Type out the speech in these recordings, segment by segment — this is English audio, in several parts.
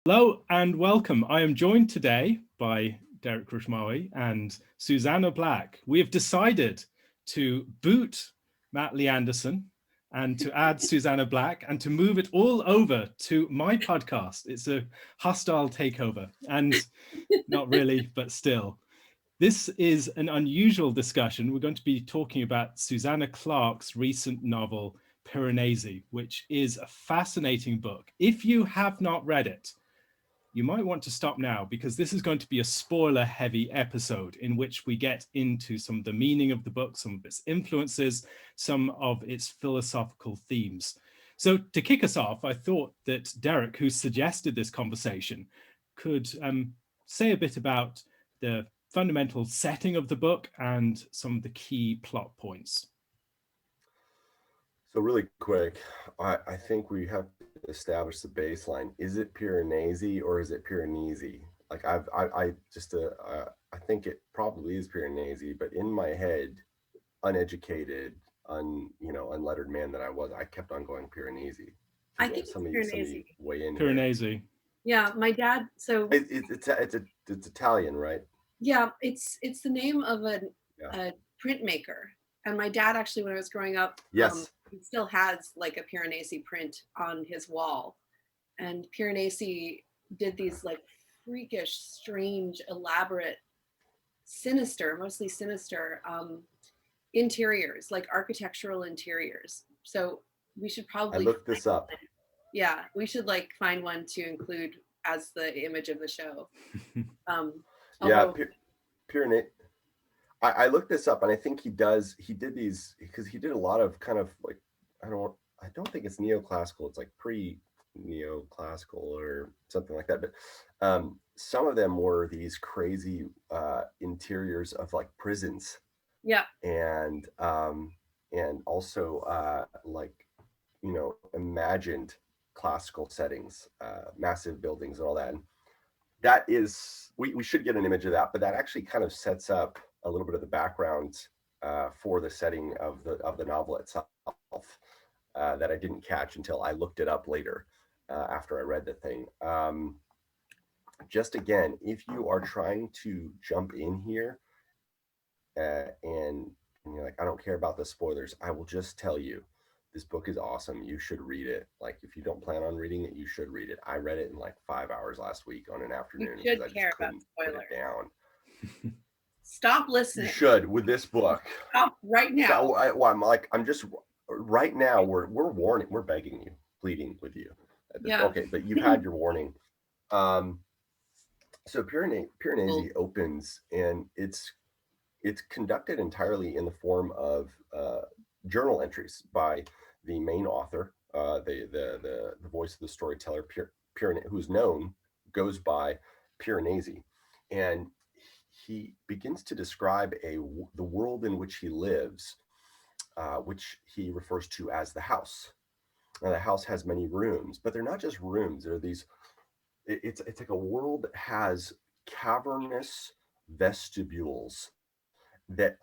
Hello and welcome. I am joined today by Derek Rishmawy and Susanna Black. We have decided to boot Matt Lee Anderson and to add Susanna Black and to move it all over to my podcast. It's a hostile takeover, and not really, but still. This is an unusual discussion. We're going to be talking about Susanna Clarke's recent novel, Piranesi, which is a fascinating book. If you have not read it, you might want to stop now because this is going to be a spoiler-heavy episode in which we get into some of the meaning of the book, some of its influences, some of its philosophical themes. So to kick us off, I thought that Derek, who suggested this conversation, could say a bit about the fundamental setting of the book and some of the key plot points. So really quick, I think we have to establish the baseline. Is it Piranesi or is it Piranesi? Like I think it probably is Piranesi, but in my head, uneducated, unlettered man that I was, I kept on going Piranesi. I think it's Piranesi. Weigh in here. Piranesi. Yeah, my dad. So it's Italian, right? yeah, it's the name of a printmaker, and my dad actually, when I was growing up, Yes, he still has like a Piranesi print on his wall, and Piranesi did these like freakish, strange, elaborate, mostly sinister interiors, like architectural interiors. So we should I probably looked this up. yeah, we should like find one to include as the image of the show. Yeah, Although, Piranesi. I looked this up, and I think he did these because he did a lot of kind of like I don't think it's neoclassical. It's like pre-neoclassical or something like that. But some of them were these crazy interiors of like prisons, yeah, and also like imagined classical settings, massive buildings and all that. And that is we should get an image of that, but that actually kind of sets up a little bit of the background for the setting of the novel itself that I didn't catch until I looked it up later after I read the thing. Just again, if you are trying to jump in here and you're like, I don't care about the spoilers, I will just tell you this book is awesome. You should read it. Like, if you don't plan on reading it, you should read it. I read it in like 5 hours last week on an afternoon you because should I just care about couldn't put spoilers. it down. Stop You listening. should with this book. Stop right now. So I'm just right now. We're warning. We're begging you, pleading with you. Yeah. Okay, but you've had your warning. So Piranesi opens, and it's conducted entirely in the form of journal entries by the main author, the voice of the storyteller, who's known, goes by Piranesi, and he begins to describe the world in which he lives, which he refers to as the house. Now, the house has many rooms, but they're not just rooms. They're these. It's like a world that has cavernous vestibules that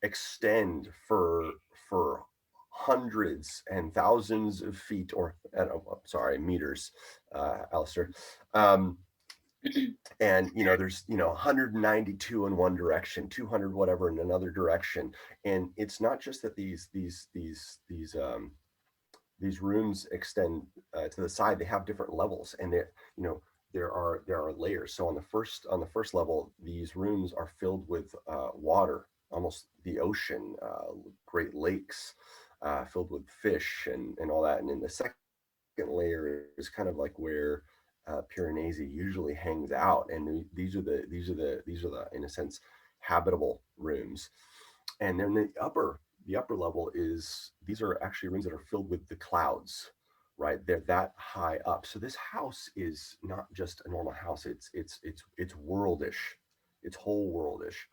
extend for hundreds and thousands of feet, or sorry, meters, Alistair. And there's 192 in one direction, 200 whatever in another direction, and it's not just that these rooms extend to the side. They have different levels, and there are layers. So on the first level, these rooms are filled with water, almost the ocean, great lakes, filled with fish and all that. And then the second layer is kind of like where Piranesi usually hangs out, and these are the in a sense habitable rooms. And then the upper level is these are actually rooms that are filled with the clouds, right? They're that high up. So this house is not just a normal house. It's worldish. It's whole worldish.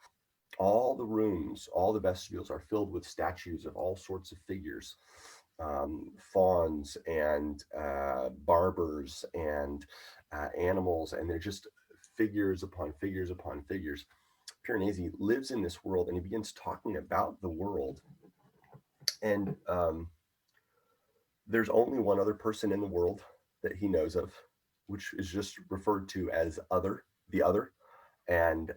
All the rooms, all the vestibules are filled with statues of all sorts of figures, fawns and barbers and animals, and they're just figures upon figures upon figures. Piranesi lives in this world, and he begins talking about the world. And there's only one other person in the world that he knows of. which is just referred to as the other, and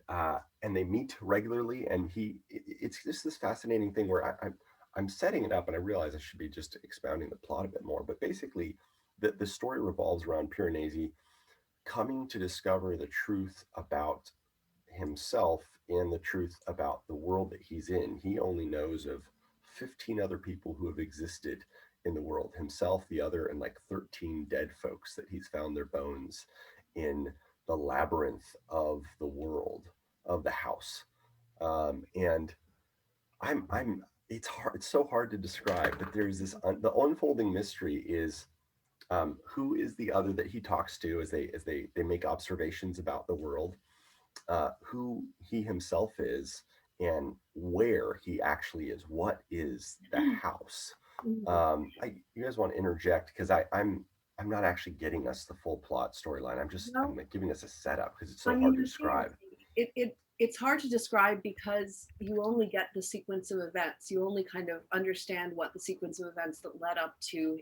they meet regularly. And it's just this fascinating thing where I'm setting it up, and I realize I should be just expounding the plot a bit more. But basically, the story revolves around Piranesi coming to discover the truth about himself and the truth about the world that he's in. He only knows of 15 other people who have existed in the world, himself, the other, and like 13 dead folks that he's found their bones in the labyrinth of the world, of the house. And it's hard, it's so hard to describe, but there's this, the unfolding mystery is who is the other that he talks to as they make observations about the world, who he himself is, and where he actually is. What is the house? You guys want to interject, because I'm not actually getting us the full plot storyline. I'm like giving us a setup because it's so hard to describe. It's hard to describe because you only get the sequence of events. You only kind of understand what the sequence of events that led up to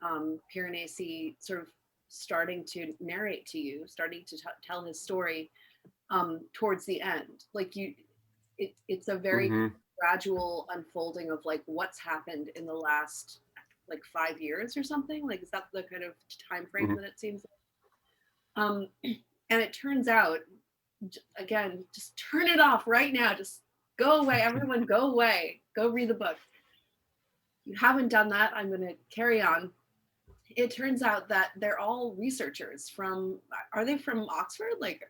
Piranesi sort of starting to narrate to you, starting to tell his story towards the end. Like it's a very gradual unfolding of like what's happened in the last like 5 years or something. Like, is that the kind of time frame that it seems like? And it turns out, again, just turn it off right now. Just go away. Everyone go away. Go read the book. You haven't done that. I'm going to carry on. It turns out that they're all researchers from, are they from Oxford? Like,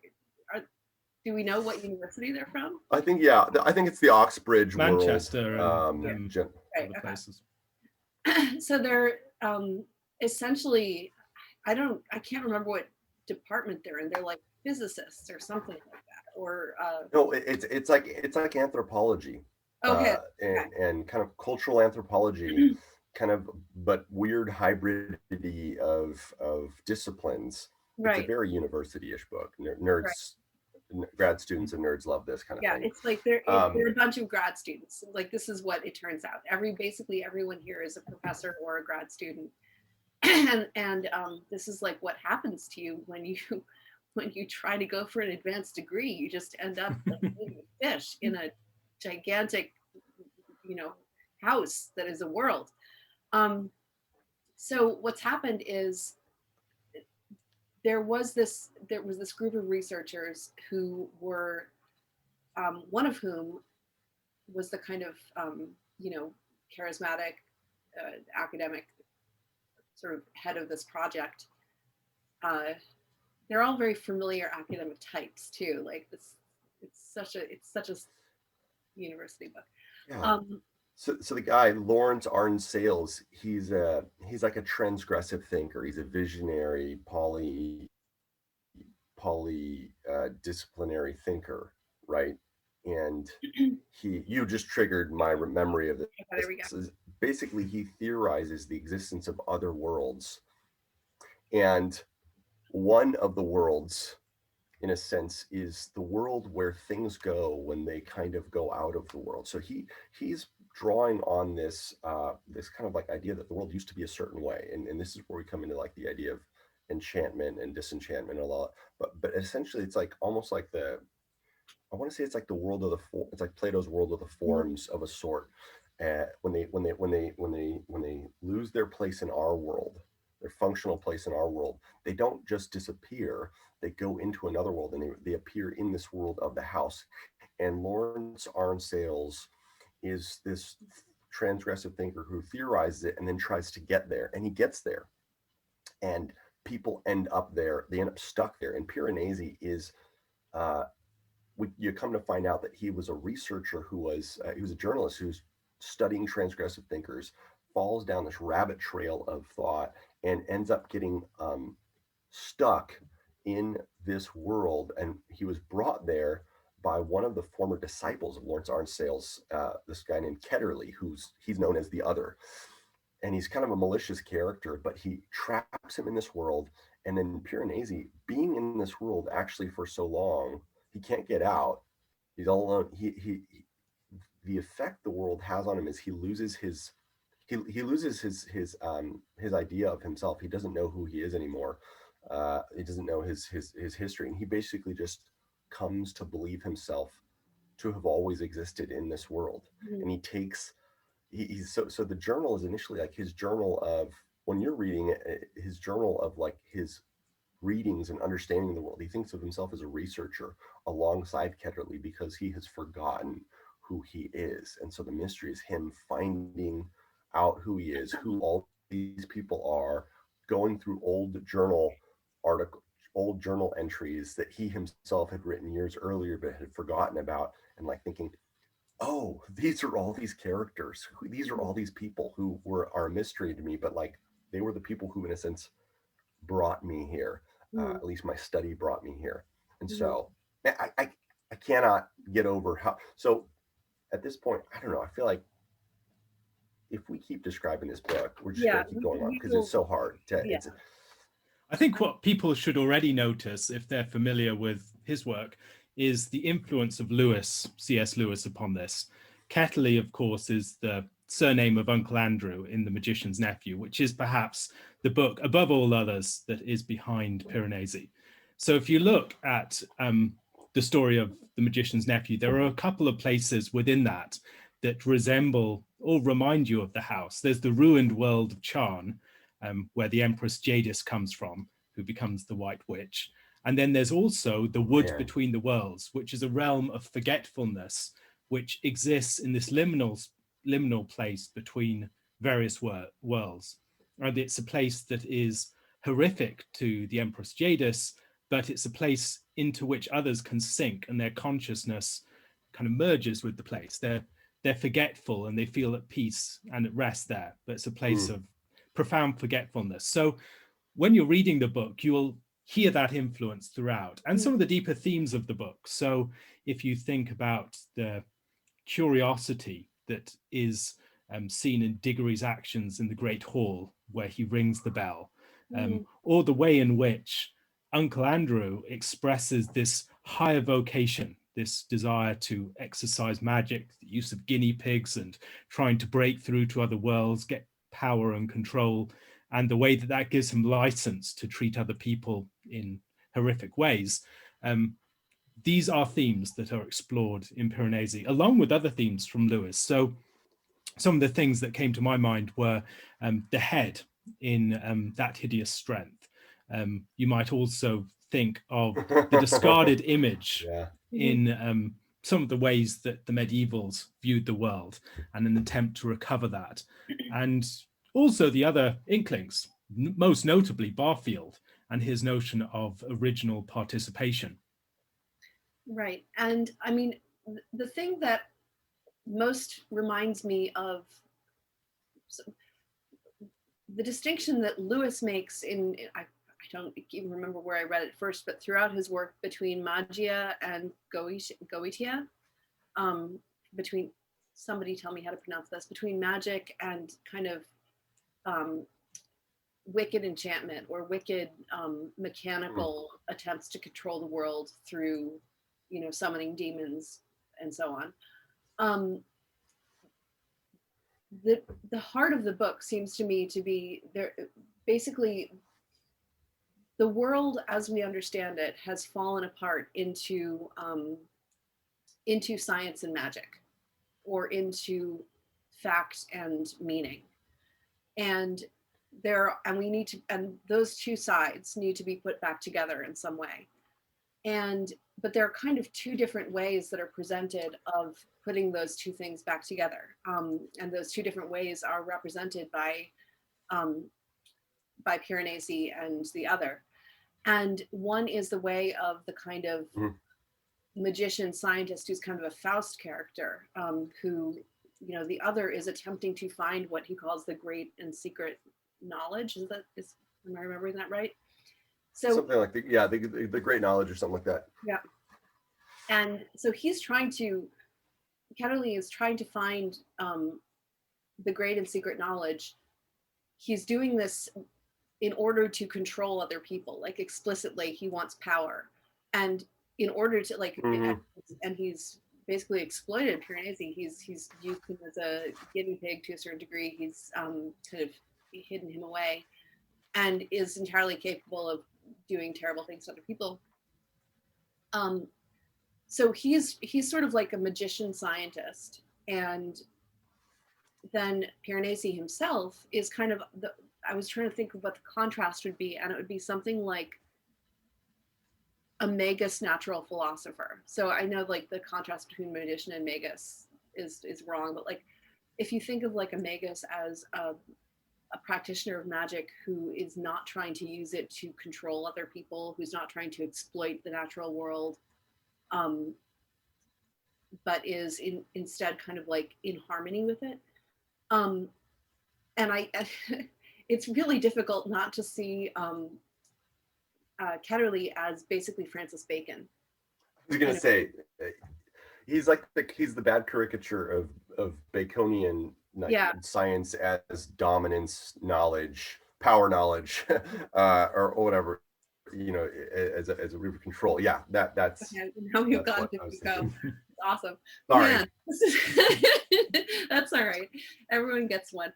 do we know what university they're from? I think, yeah, I think it's the Oxbridge Manchester world. and right, other places. So they're essentially, I can't remember what department they're in. They're like physicists or something like that, or no, it's like anthropology. Okay. And kind of cultural anthropology, kind of, but weird hybridity of disciplines. Right. It's a very university-ish book. Nerds, grad students and nerds love this kind of thing. Yeah, it's like they're a bunch of grad students. Like, this is what it turns out. Basically everyone here is a professor or a grad student. and this is like what happens to you when you try to go for an advanced degree. You just end up like eating fish in a gigantic, house that is a world. So what's happened is there was this group of researchers who were, one of whom was the kind of charismatic academic sort of head of this project. They're all very familiar academic types too. Like this, it's such a university book. Yeah. So the guy, Lawrence Arn Sales, he's like a transgressive thinker. He's a visionary, disciplinary thinker, right? And you just triggered my memory of this. There we go. Basically, he theorizes the existence of other worlds, and one of the worlds, in a sense, is the world where things go when they kind of go out of the world. So he's drawing on this this kind of like idea that the world used to be a certain way, and this is where we come into like the idea of enchantment and disenchantment and all that. But essentially, it's like almost like I want to say it's like the world of it's like Plato's world of the forms of a sort. When they lose their place in our world, their functional place in our world, they don't just disappear. They go into another world, and they appear in this world of the house. And Lawrence Arn Sales is this transgressive thinker who theorizes it and then tries to get there, and he gets there, and people end up there. They end up stuck there. And Piranesi is, you come to find out that he was a researcher he was a journalist who's studying transgressive thinkers, falls down this rabbit trail of thought, and ends up getting stuck in this world. And he was brought there by one of the former disciples of Lawrence Arn Sales, this guy named Ketterly, he's known as the Other. And he's kind of a malicious character, but he traps him in this world. And then Piranesi, being in this world actually for so long, he can't get out. He's all alone. The effect the world has on him is he loses his idea of himself. He doesn't know who he is anymore. He doesn't know his history, and he basically just comes to believe himself to have always existed in this world. Mhm. And he takes he's so the journal is initially like his journal of, when you're reading it, his journal of like his readings and understanding the world. He thinks of himself as a researcher alongside Ketterly because he has forgotten who he is. And so the mystery is him finding out who he is, who all these people are, going through old journal entries that he himself had written years earlier but had forgotten about, and like thinking, oh, these are all these characters, these are all these people who are a mystery to me, but like they were the people who in a sense brought me here. At least my study brought me here. And Mhm. so I cannot get over how, so at this point, I don't know, I feel like if we keep describing this book, we're just Yeah, going to keep going on we because will. it's so hard to, Yeah. it's, I think what people should already notice, if they're familiar with his work, is the influence of Lewis, C.S. Lewis, upon this. Ketterly, of course, is the surname of Uncle Andrew in The Magician's Nephew, which is perhaps the book, above all others, that is behind Piranesi. So if you look at the story of The Magician's Nephew, there are a couple of places within that that resemble or remind you of the house. There's the ruined world of Charn, where the Empress Jadis comes from, who becomes the White Witch. And then there's also the wood between the worlds, which is a realm of forgetfulness, which exists in this liminal place between various worlds. And it's a place that is horrific to the Empress Jadis, but it's a place into which others can sink, and their consciousness kind of merges with the place. They're forgetful and they feel at peace and at rest there, but it's a place of profound forgetfulness. So when you're reading the book, you will hear that influence throughout, and some of the deeper themes of the book. So if you think about the curiosity that is seen in Diggory's actions in the Great Hall, where he rings the bell, or the way in which Uncle Andrew expresses this higher vocation, this desire to exercise magic, the use of guinea pigs and trying to break through to other worlds, get power and control, and the way that that gives him license to treat other people in horrific ways. These are themes that are explored in Piranesi, along with other themes from Lewis. So some of the things that came to my mind were the head in That Hideous Strength. You might also think of the discarded image in some of the ways that the medievals viewed the world, and an attempt to recover that. And also the other Inklings, most notably Barfield and his notion of original participation. Right. And I mean, the thing that most reminds me of the distinction that Lewis makes I don't even remember where I read it first, but throughout his work between magia and goetia, between, somebody tell me how to pronounce this, between magic and kind of wicked enchantment or wicked mechanical attempts to control the world through, summoning demons and so on. The heart of the book seems to me to be there. Basically, the world as we understand it has fallen apart into science and magic, or into fact and meaning, and those two sides need to be put back together in some way. But there are kind of two different ways that are presented of putting those two things back together. And those two different ways are represented by Piranesi and the other. And one is the way of the kind of magician scientist who's kind of a Faust character, who, the other is attempting to find what he calls the great and secret knowledge. Am I remembering that right? So something like the great knowledge or something like that. Yeah. And so Ketterly is trying to find the great and secret knowledge. He's doing this in order to control other people, like explicitly he wants power. And in order to and he's basically exploited Piranesi. He's used him as a guinea pig to a certain degree. He's kind of hidden him away, and is entirely capable of doing terrible things to other people. So he's sort of like a magician scientist, and then Piranesi himself is kind of I was trying to think of what the contrast would be, and it would be something like a magus natural philosopher. So I know like the contrast between magician and magus is wrong, but like if you think of like a magus as a practitioner of magic who is not trying to use it to control other people, who's not trying to exploit the natural world, but is instead kind of like in harmony with it. And I, it's really difficult not to see Ketterly as basically Francis Bacon. I was gonna say, he's like he's the bad caricature of Baconian science as dominance, knowledge, power knowledge, or whatever, you know, as a root of control. Yeah, that's. Okay, now we've gone to go. Awesome. Sorry. Man, that's all right. Everyone gets one.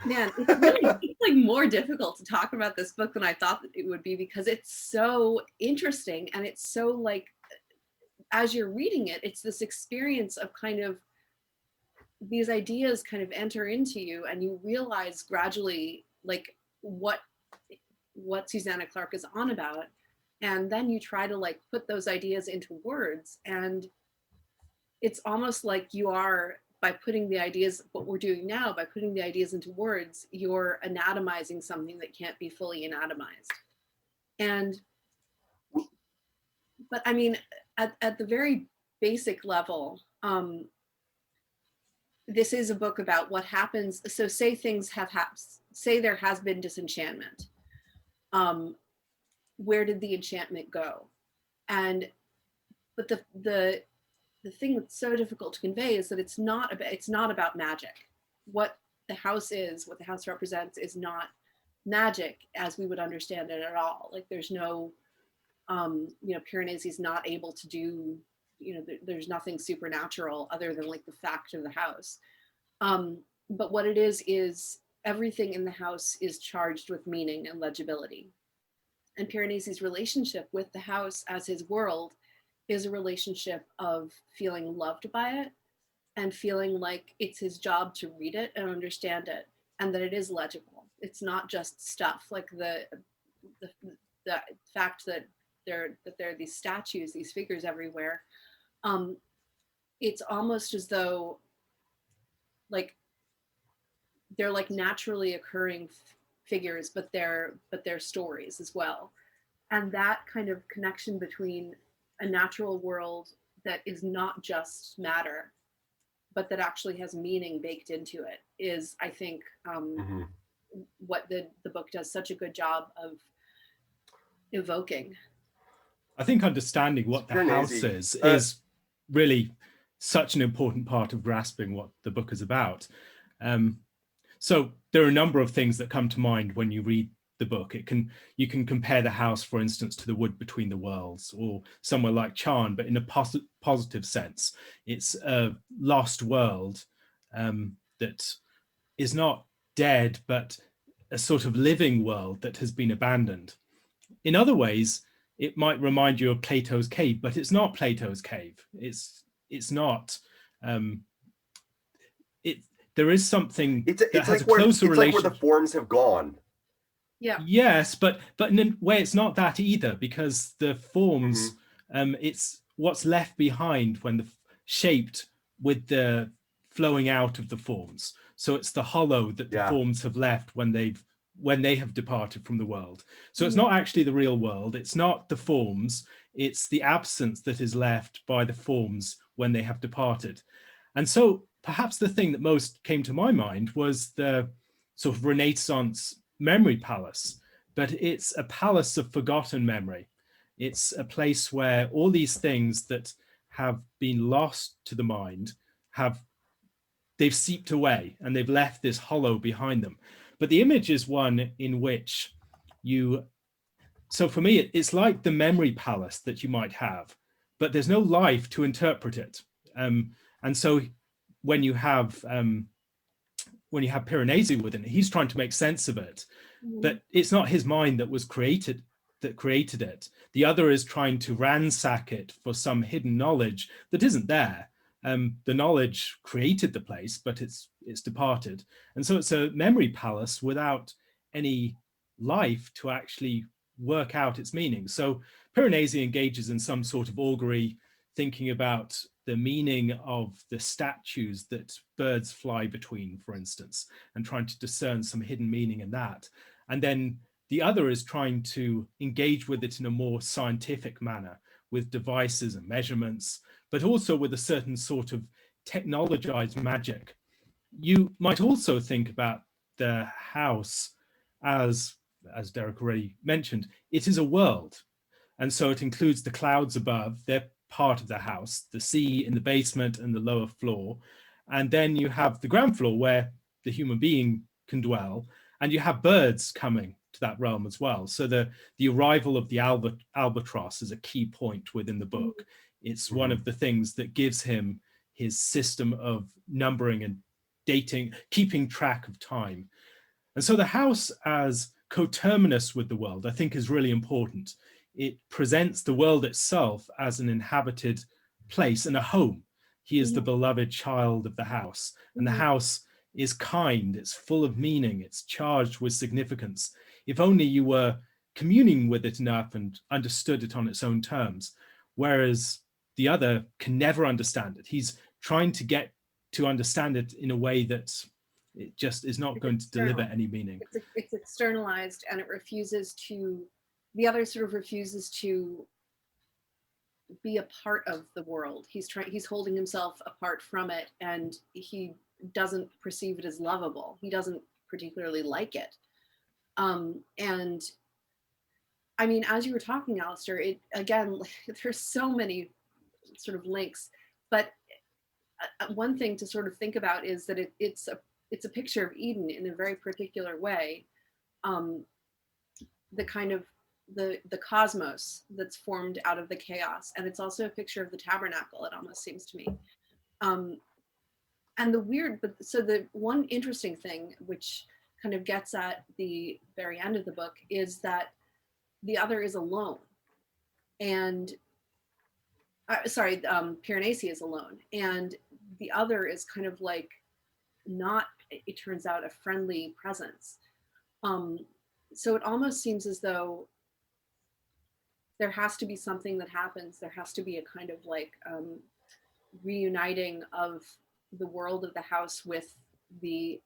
Man, it's like more difficult to talk about this book than I thought it would be, because it's so interesting, and it's so like, as you're reading it, it's this experience of kind of these ideas kind of enter into you, and you realize gradually like what Susanna Clarke is on about, and then you try to like put those ideas into words, and it's almost like you are, by putting the ideas, what we're doing now, by putting the ideas into words, you're anatomizing something that can't be fully anatomized. And, but I mean, at the very basic level, this is a book about what happens. So say things have say there has been disenchantment. Where did the enchantment go? But the thing that's so difficult to convey is that it's not about magic. What the house represents is not magic as we would understand it at all. Like there's no, Piranesi's not able to do, there's nothing supernatural other than like the fact of the house. But what it is everything in the house is charged with meaning and legibility. And Piranesi's relationship with the house as his world is a relationship of feeling loved by it and feeling like it's his job to read it and understand it, and that it is legible. It's not just stuff. Like the fact that there are these statues, these figures everywhere. It's almost as though like they're like naturally occurring figures, but they're stories as well. And that kind of connection between a natural world that is not just matter, but that actually has meaning baked into it is, I think, what the book does such a good job of evoking. I think understanding what the house is really such an important part of grasping what the book is about. So there are a number of things that come to mind when you read the book. You can compare the house, for instance, to the wood between the worlds, or somewhere like Charn, but in a positive sense. It's a lost world that is not dead, but a sort of living world that has been abandoned. In other ways, it might remind you of Plato's cave, but it's not Plato's cave. It's not. There is something that has like a closer relation. It's like where the forms have gone. Yeah. Yes, but in a way, it's not that either, because the forms, it's what's left behind when shaped with the flowing out of the forms. So it's the hollow that the forms have left when they have departed from the world. So it's not actually the real world. It's not the forms. It's the absence that is left by the forms when they have departed. And so perhaps the thing that most came to my mind was the sort of Renaissance memory palace, but it's a palace of forgotten memory. It's a place where all these things that have been lost to the mind they've seeped away, and they've left this hollow behind them. But the image is one in which so for me, it's like the memory palace that you might have, but there's no life to interpret it. And so when you have Piranesi within it, he's trying to make sense of it. but it's not his mind that created it. The other is trying to ransack it for some hidden knowledge that isn't there. The knowledge created the place, but it's departed. And so it's a memory palace without any life to actually work out its meaning. So Piranesi engages in some sort of augury, thinking about the meaning of the statues that birds fly between, for instance, and trying to discern some hidden meaning in that. And then the other is trying to engage with it in a more scientific manner, with devices and measurements, but also with a certain sort of technologized magic. You might also think about the house as Derek already mentioned, it is a world. And so it includes the clouds above, they're part of the house, the sea in the basement and the lower floor. And then you have the ground floor where the human being can dwell, and you have birds coming to that realm as well. So the arrival of the albatross is a key point within the book. It's one of the things that gives him his system of numbering and dating, keeping track of time. And so the house as coterminous with the world, I think, is really important. It presents the world itself as an inhabited place and a home. He is the beloved child of the house, and the house is kind, it's full of meaning, it's charged with significance. If only you were communing with it enough and understood it on its own terms, whereas the other can never understand it. He's trying to get to understand it in a way that it just is not going to deliver any meaning. It's externalized, and it refuses to, the other sort of refuses to be a part of the world. He's holding himself apart from it, and he doesn't perceive it as lovable. He doesn't particularly like it. And I mean, as you were talking, Alistair, it again, there's so many sort of links, but one thing to sort of think about is that it's a picture of Eden in a very particular way. The kind of the cosmos that's formed out of the chaos, and it's also a picture of the tabernacle, it almost seems to me. And the one interesting thing, which kind of gets at the very end of the book, is that the other is alone. And Piranesi is alone, and the other is kind of like not, it turns out, a friendly presence. So it almost seems as though there has to be something that happens. There has to be a kind of like reuniting of the world of the house with the,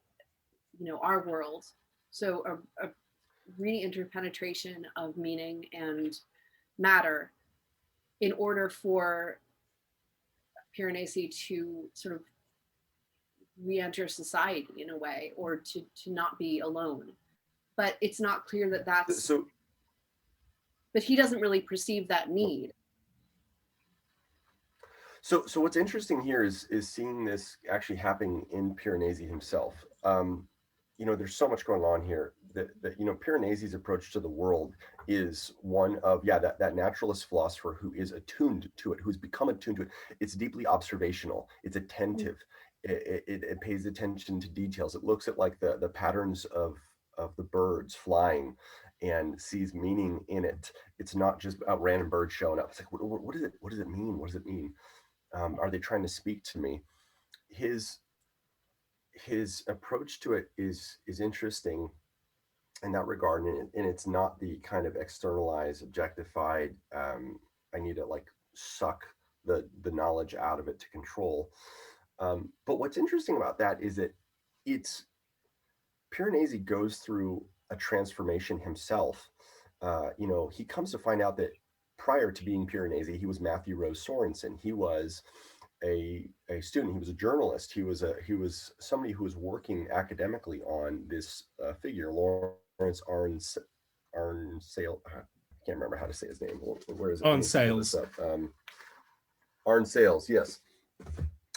our world. So a reinterpenetration of meaning and matter in order for Piranesi to sort of re-enter society in a way, or to not be alone. But it's not clear that that's so. But he doesn't really perceive that need. So what's interesting here is seeing this actually happening in Piranesi himself. There's so much going on here that Piranesi's approach to the world is one of that naturalist philosopher who is attuned to it, who's become attuned to it. It's deeply observational. It's attentive. It pays attention to details. It looks at like the patterns of the birds flying and sees meaning in it. It's not just about random birds showing up. It's like, what is it? What does it mean? What does it mean? Are they trying to speak to me? His approach to it is interesting in that regard, and it's not the kind of externalized, objectified, I need to like suck the knowledge out of it to control. But what's interesting about that is that Piranesi goes through a transformation himself. He comes to find out that prior to being Piranesi, he was Matthew Rose Sorensen. He was a student. He was a journalist. He was somebody who was working academically on this figure, Lawrence Arnsale. I can't remember how to say his name. Where is it? Arnsales. Arnsales, yes.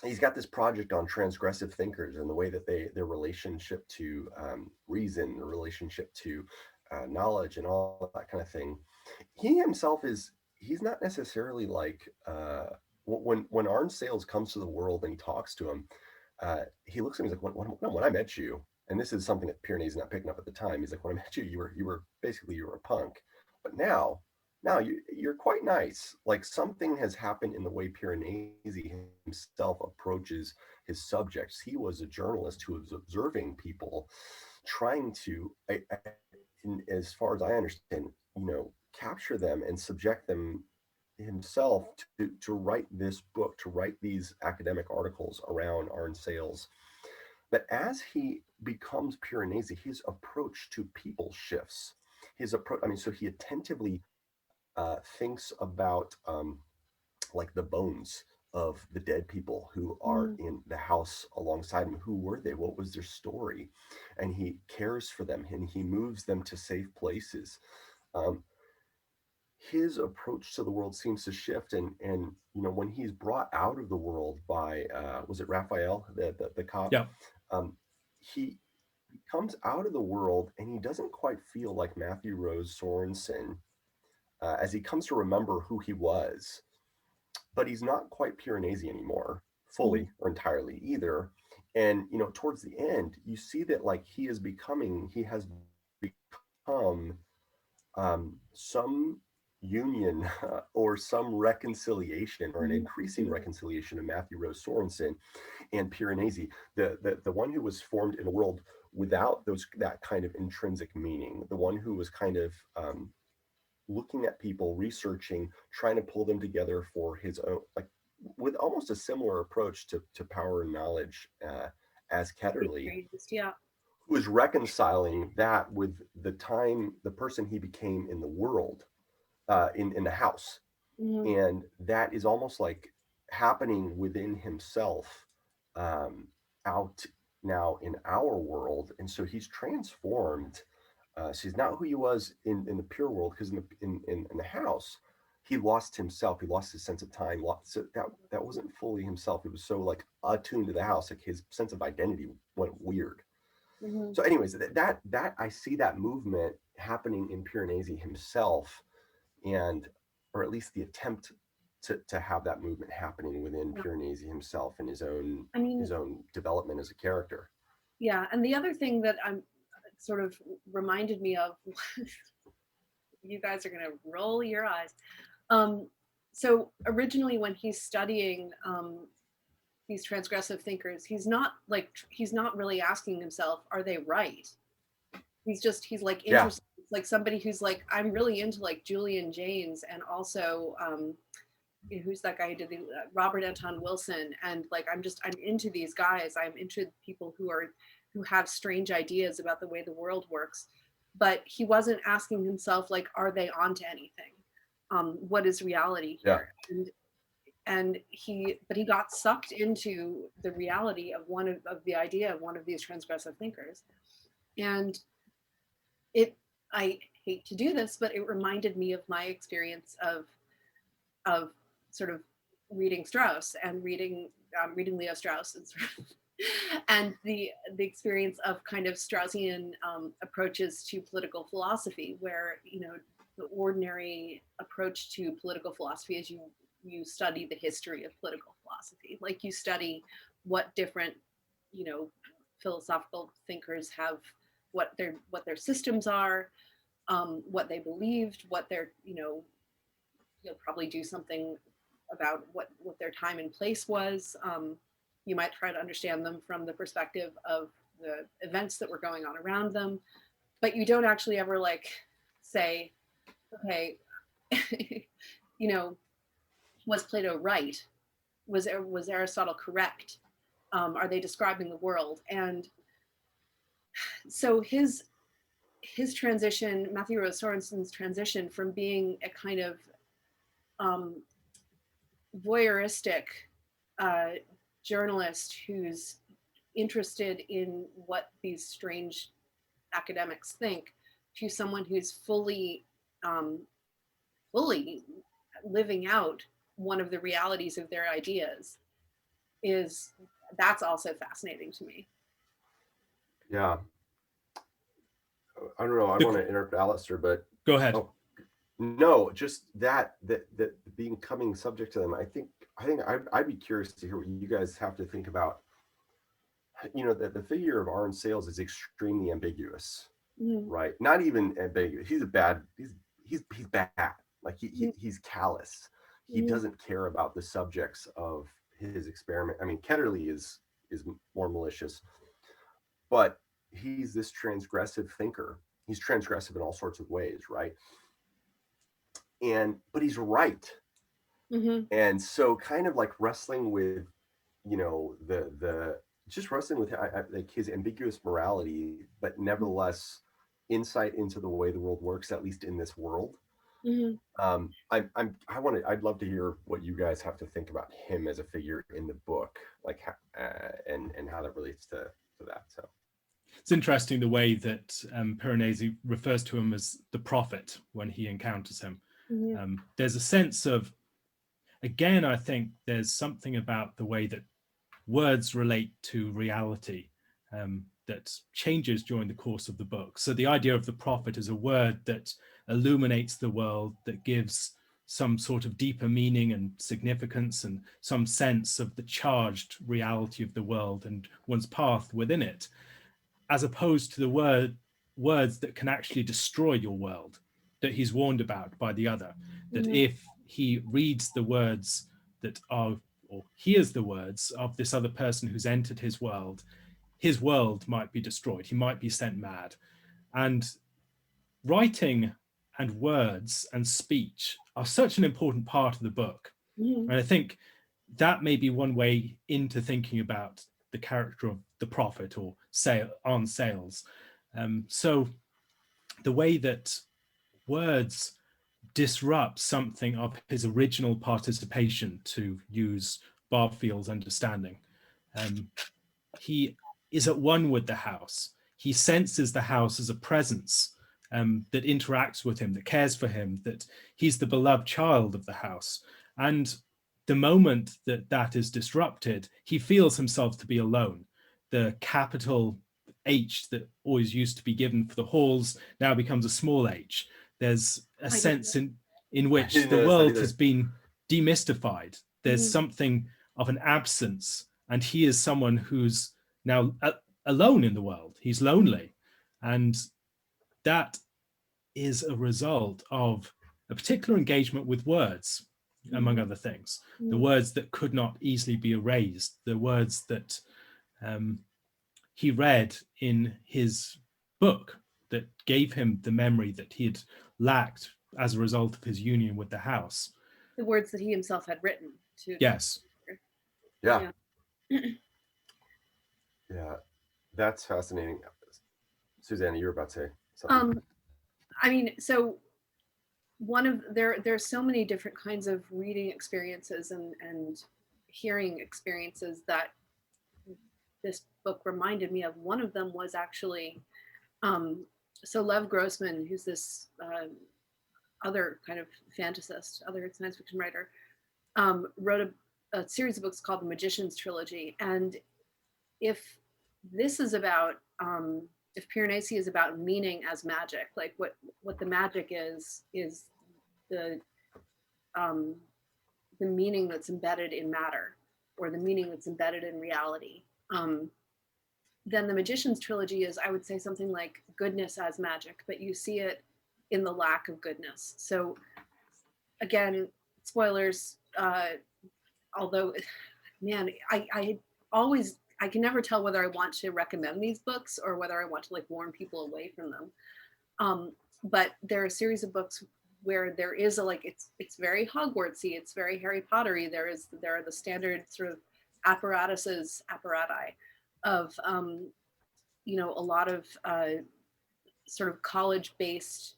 He's got this project on transgressive thinkers and the way that their relationship to reason, the relationship to knowledge, and all that kind of thing. He himself he's not necessarily like when Arnsales comes to the world and he talks to him, he looks at him, he's like, when I met you, and this is something that Piranesi not picking up at the time. He's like, when I met you, you were basically, you were a punk, but now you're quite nice. Like something has happened in the way Piranesi himself approaches his subjects. He was a journalist who was observing people, trying to, as far as I understand, capture them and subject them himself to write this book, to write these academic articles around Arn Sales. But as he becomes Piranesi, his approach to people shifts. His approach, I mean, so he attentively thinks about like the bones of the dead people who are in the house alongside him. Who were they? What was their story? And he cares for them and he moves them to safe places. His approach to the world seems to shift, and when he's brought out of the world by was it Raphael, the cop? Yeah. He comes out of the world and he doesn't quite feel like Matthew Rose Sorensen as he comes to remember who he was, but he's not quite Piranesi anymore, fully or entirely either. And towards the end, you see that like he has become some union or some reconciliation or an increasing reconciliation of Matthew Rose Sorensen and Piranesi, the one who was formed in a world without that kind of intrinsic meaning, the one who was kind of looking at people, researching, trying to pull them together for his own, like with almost a similar approach to power and knowledge as Ketterle. Yeah. Who is reconciling that with the person he became in the world, in the house. And that is almost like happening within himself out now in our world. And so he's transformed. So he's not who he was in the pure world, because in the house, he lost himself. He lost his sense of time. So that wasn't fully himself. It was so like attuned to the house, like his sense of identity went weird. So anyways, that I see that movement happening in Piranesi himself, or at least the attempt to have that movement happening within Piranesi himself and his own development as a character. Yeah, and the other thing that I'm sort of reminded me of, you guys are gonna roll your eyes. So originally when he's studying these transgressive thinkers, he's not really asking himself, are they right? He's like interested. Yeah. Like somebody who's like, I'm really into like Julian Jaynes, and also who's that guy who did the Robert Anton Wilson, and like I'm into these guys. I'm into people who have strange ideas about the way the world works. But he wasn't asking himself like, are they onto anything? What is reality here? Yeah. And he got sucked into the reality of the idea of one of these transgressive thinkers. And I hate to do this, but it reminded me of my experience of sort of reading Strauss and reading Leo Strauss and the experience of kind of Straussian approaches to political philosophy, where the ordinary approach to political philosophy is you study the history of political philosophy, like you study what different philosophical thinkers have, what their systems are, what they believed, what their you'll probably do something about what their time and place was. You might try to understand them from the perspective of the events that were going on around them, but you don't actually ever like say, okay, was Plato right? Was Aristotle correct? Are they describing the world? And so his transition, Matthew Rose Sorensen's transition from being a kind of voyeuristic journalist who's interested in what these strange academics think, to someone who's fully living out one of the realities of their ideas, that's also fascinating to me. Yeah. I don't know. I want to interrupt Alistair, but go ahead. Oh, no, just that becoming subject to them. I think I'd be curious to hear what you guys have to think about you know, the figure of Arn Sales is extremely ambiguous, Mm. right? Not even ambiguous. He's a bad. He's bad. Like he's callous. He Mm. doesn't care about the subjects of his experiment. I mean, Ketterly is more malicious, but he's this transgressive thinker. He's transgressive in all sorts of ways, right? But he's right. Mm-hmm. And so kind of like wrestling with, you know, the just wrestling with like his ambiguous morality, but nevertheless insight into the way the world works, at least in this world. Mm-hmm. I'd love to hear what you guys have to think about him as a figure in the book, like and how that relates to that. So it's interesting the way that Piranesi refers to him as the prophet when he encounters him. Mm-hmm. There's a sense of, again, I think there's something about the way that words relate to reality that changes during the course of the book. So the idea of the prophet is a word that illuminates the world, that gives some sort of deeper meaning and significance and some sense of the charged reality of the world and one's path within it, as opposed to the words that can actually destroy your world, that he's warned about by the other, that Mm-hmm. if he reads the words that are, or hears the words of this other person who's entered his world might be destroyed. He might be sent mad. And writing and words and speech are such an important part of the book. Mm-hmm. And I think that may be one way into thinking about the character of the prophet or Arn Sales. So the way that words disrupt something of his original participation, to use Barfield's understanding. He is at one with the house. He senses the house as a presence that interacts with him, that cares for him, that he's the beloved child of the house. And the moment that that is disrupted, he feels himself to be alone. The capital H that always used to be given for the halls now becomes a small h. There's a sense in which the world has been demystified. There's Mm-hmm. something of an absence, and he is someone who's now alone in the world. He's lonely, and that is a result of a particular engagement with words, among other things. The words that could not easily be erased, the words that he read in his book that gave him the memory that he had lacked as a result of his union with the house. The words that he himself had written. Yes. Yeah. Yeah, that's fascinating. Susanna, you were about to say something. I mean, so there's so many different kinds of reading experiences and hearing experiences that this book reminded me of. One of them was actually so Lev Grossman, who's this other kind of fantasist, other science fiction writer, wrote a series of books called the Magicians Trilogy. And if this is about if Piranesi is about meaning as magic, like what the magic is the meaning that's embedded in matter, or the meaning that's embedded in reality, then the Magicians Trilogy is, I would say, something like goodness as magic, but you see it in the lack of goodness. So again, spoilers, although, man, I can never tell whether I want to recommend these books or whether I want to like warn people away from them. But there are a series of books where there is it's very Hogwartsy, it's very Harry Pottery. There are the standard sort of apparati of a lot of sort of college-based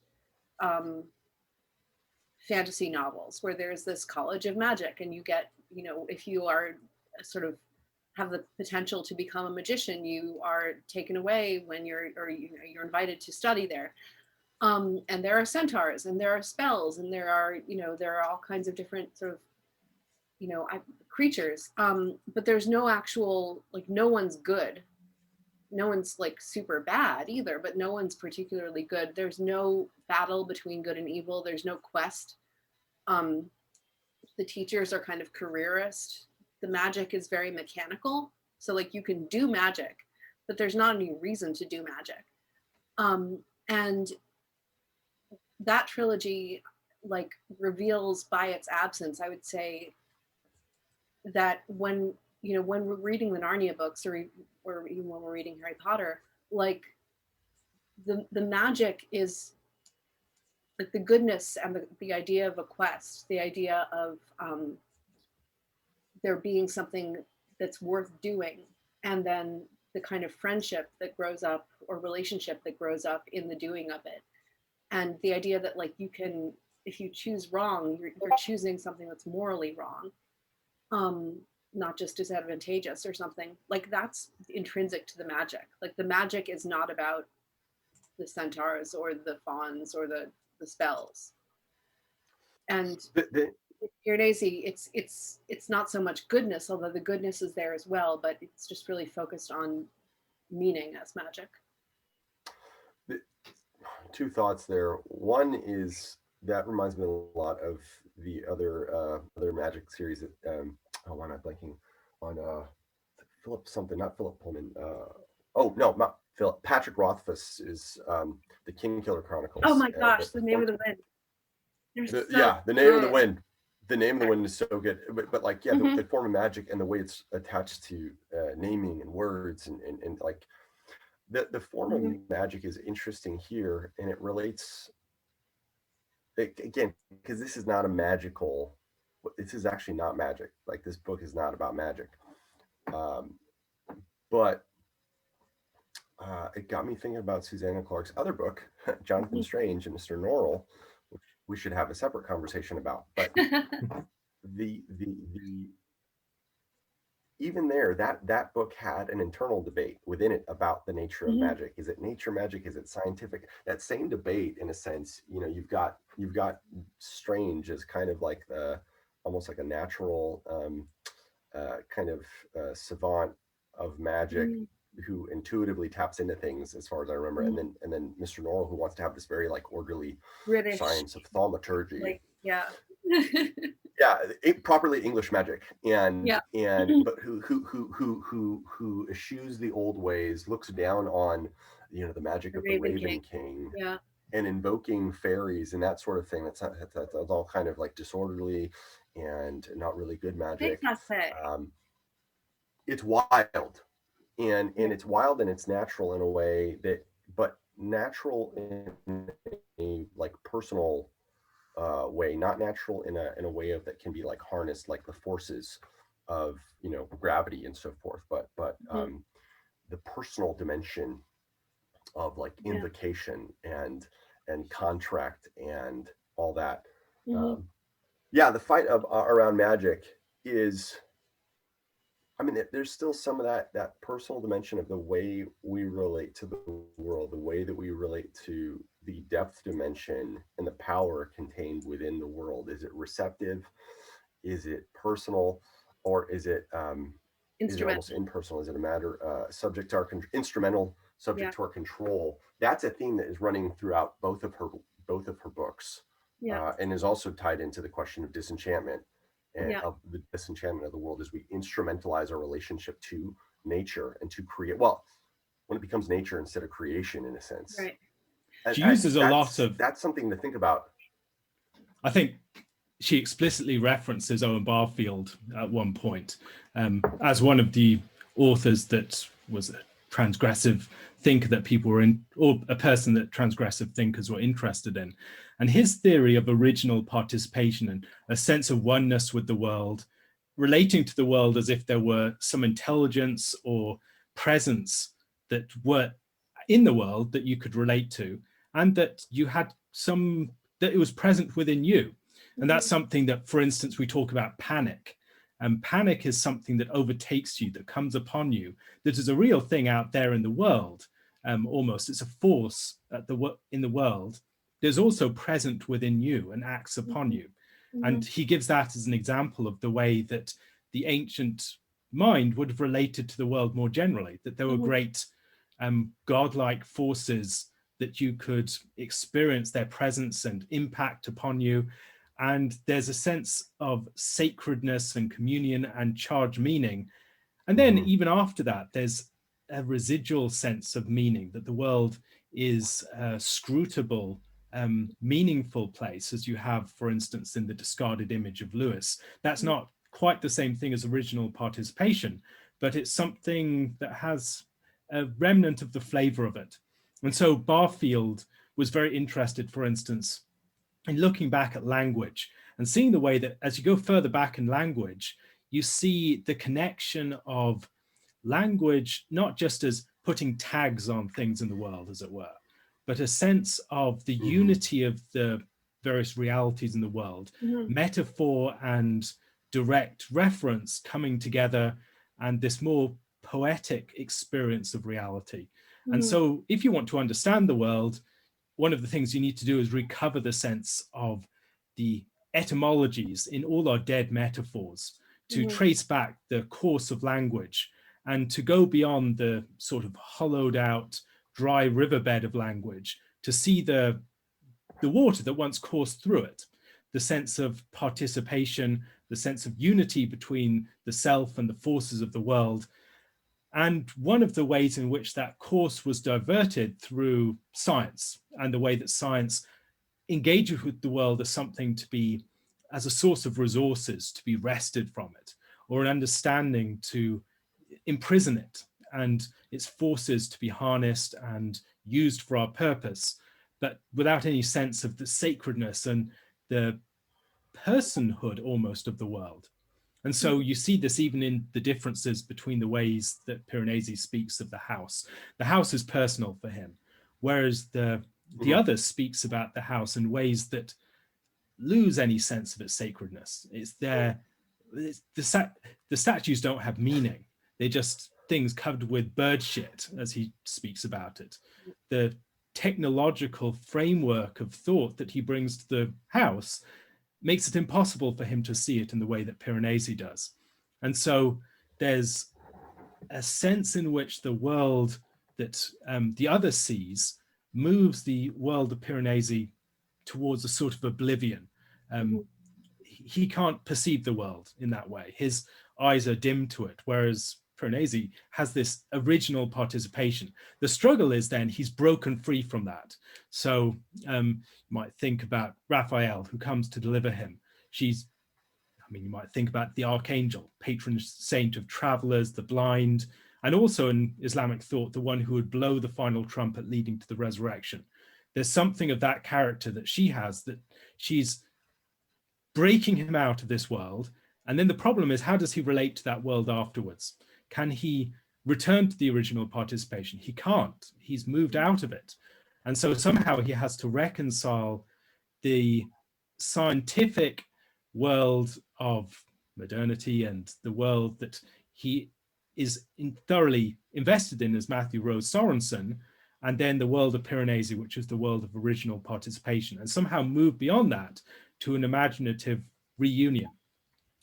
fantasy novels where there's this college of magic, and you get, if you are sort of have the potential to become a magician, you are taken away when you're invited to study there. And there are centaurs, and there are spells, and there are all kinds of different sort of creatures. But there's no actual, like, no one's good. No one's like super bad either, but no one's particularly good. There's no battle between good and evil. There's no quest. The teachers are kind of careerist. The magic is very mechanical. So like you can do magic, but there's not any reason to do magic. And that trilogy like reveals by its absence, I would say, that when when we're reading the Narnia books, or even when we're reading Harry Potter, like the magic is like the goodness and the idea of a quest, the idea of there being something that's worth doing, and then the kind of friendship that grows up or relationship that grows up in the doing of it. And the idea that like you can, if you choose wrong, you're choosing something that's morally wrong, not just disadvantageous or something. Like that's intrinsic to the magic. Like the magic is not about the centaurs or the fauns or the spells. And Piranesi, it's not so much goodness, although the goodness is there as well, but it's just really focused on meaning as magic. Two thoughts there. One is that reminds me a lot of the other magic series that why am I blanking on Philip something, not Philip Pullman. Oh no, not Philip. Patrick Rothfuss is the King Killer Chronicles. Oh my gosh, the Name of the Wind. The Name of the Wind. The Name of the Wind is so good. But like, yeah, the form of magic and the way it's attached to naming and words and like the form of magic is interesting here, and it relates again, because this is not a magical, this is actually not magic. Like this book is not about magic. But it got me thinking about Susanna Clarke's other book, Jonathan Strange and Mr. Norrell, which we should have a separate conversation about. But the even there, that book had an internal debate within it about the nature of magic. Is it nature magic? Is it scientific? That same debate, in a sense, you've got Strange as kind of like almost like a natural kind of savant of magic who intuitively taps into things, as far as I remember, and then Mr. Norrell, who wants to have this very like orderly British science of thaumaturgy. Like, yeah. Yeah, properly English magic, but who eschews the old ways, looks down on the magic of the Raven King, and invoking fairies and that sort of thing. That's all kind of like disorderly and not really good magic. It's wild, and it's wild and it's natural in a way but natural in a like personal way, not natural in a way of that can be like harnessed, like the forces of gravity and so forth, but the personal dimension of like invocation and contract and all that. The fight around magic is, I mean, there's still some of that personal dimension of the way we relate to the world, the way that we relate to the depth dimension and the power contained within the world. Is it receptive? Is it personal? Or is it almost impersonal? Is it a matter subject to our instrumental, subject to our control? That's a theme that is running throughout both of her books, and is also tied into the question of disenchantment and of the disenchantment of the world as we instrumentalize our relationship to nature and to create. Well, when it becomes nature instead of creation, in a sense. Right. She uses a lot of... That's something to think about. I think she explicitly references Owen Barfield at one point as one of the authors that was a transgressive thinker that people were in, or a person that transgressive thinkers were interested in. And his theory of original participation and a sense of oneness with the world, relating to the world as if there were some intelligence or presence that were in the world that you could relate to, and that you had that it was present within you. And that's something that, for instance, we talk about panic. And panic is something that overtakes you, that comes upon you, that is a real thing out there in the world. Almost, it's a force in the world. There's also present within you and acts upon you. And he gives that as an example of the way that the ancient mind would have related to the world more generally, that there were great godlike forces that you could experience their presence and impact upon you. And there's a sense of sacredness and communion and charged meaning. And then even after that, there's a residual sense of meaning, that the world is a scrutable, meaningful place, as you have, for instance, in the discarded image of Lewis. That's not quite the same thing as original participation, but it's something that has a remnant of the flavor of it. And so Barfield was very interested, for instance, in looking back at language and seeing the way that as you go further back in language, you see the connection of language, not just as putting tags on things in the world, as it were, but a sense of the unity of the various realities in the world, metaphor and direct reference coming together, and this more poetic experience of reality. And so if you want to understand the world, one of the things you need to do is recover the sense of the etymologies in all our dead metaphors, to trace back the course of language, and to go beyond the sort of hollowed out, dry riverbed of language, to see the water that once coursed through it, the sense of participation, the sense of unity between the self and the forces of the world. And one of the ways in which that course was diverted through science, and the way that science engages with the world as something to be, as a source of resources to be wrested from it, or an understanding to imprison it and its forces to be harnessed and used for our purpose, but without any sense of the sacredness and the personhood almost of the world. And so you see this even in the differences between the ways that Piranesi speaks of the house. The house is personal for him, whereas the other speaks about the house in ways that lose any sense of its sacredness. It's there. The statues don't have meaning. They're just things covered with bird shit, as he speaks about it. The technological framework of thought that he brings to the house makes it impossible for him to see it in the way that Piranesi does. And so there's a sense in which the world that the other sees moves the world of Piranesi towards a sort of oblivion. He can't perceive the world in that way. His eyes are dim to it, whereas Piranesi has this original participation. The struggle is then he's broken free from that. So you might think about Raphael, who comes to deliver him. You might think about the archangel, patron saint of travelers, the blind, and also in Islamic thought, the one who would blow the final trumpet leading to the resurrection. There's something of that character that she has, that she's breaking him out of this world. And then the problem is, how does he relate to that world afterwards? Can he return to the original participation? He can't. He's moved out of it. And so somehow he has to reconcile the scientific world of modernity and the world that he is thoroughly invested in as Matthew Rose Sorensen, and then the world of Piranesi, which is the world of original participation, and somehow move beyond that to an imaginative reunion.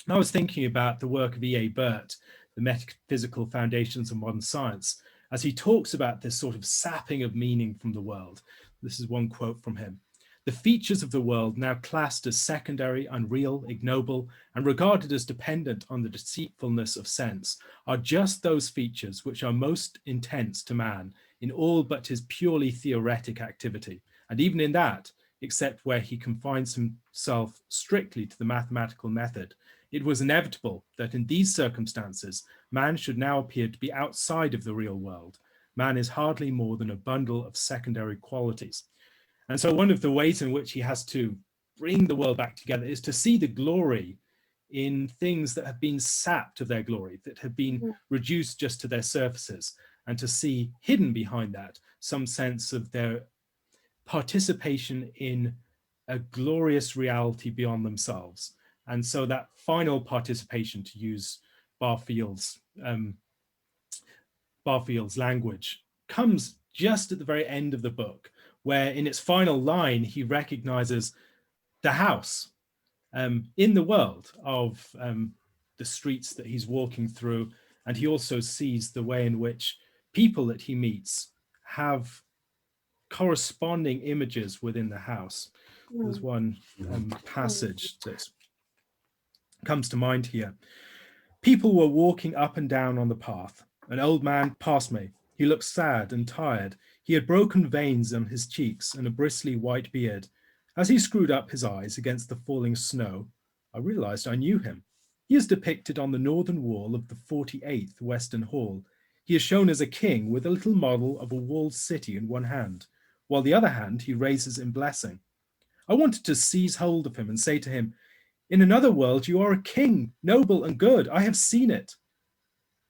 I was thinking about the work of E.A. Burt, The Metaphysical Foundations of Modern Science, as he talks about this sort of sapping of meaning from the world. This is one quote from him. The features of the world, now classed as secondary, unreal, ignoble, and regarded as dependent on the deceitfulness of sense, are just those features which are most intense to man in all but his purely theoretic activity, and even in that, except where he confines himself strictly to the mathematical method. It was inevitable that in these circumstances, man should now appear to be outside of the real world. Man is hardly more than a bundle of secondary qualities. And so one of the ways in which he has to bring the world back together is to see the glory in things that have been sapped of their glory, that have been reduced just to their surfaces, and to see hidden behind that some sense of their participation in a glorious reality beyond themselves. And so that final participation, to use Barfield's language, comes just at the very end of the book, where in its final line, he recognizes the house in the world of the streets that he's walking through. And he also sees the way in which people that he meets have corresponding images within the house. There's one passage that comes to mind here. People were walking up and down on the path. An old man passed me. He looked sad and tired. He had broken veins on his cheeks and a bristly white beard. As he screwed up his eyes against the falling snow, I realized I knew him. He is depicted on the northern wall of the 48th Western Hall. He is shown as a king with a little model of a walled city in one hand, while the other hand he raises in blessing. I wanted to seize hold of him and say to him, "In another world you are a king, noble and good. I have seen it."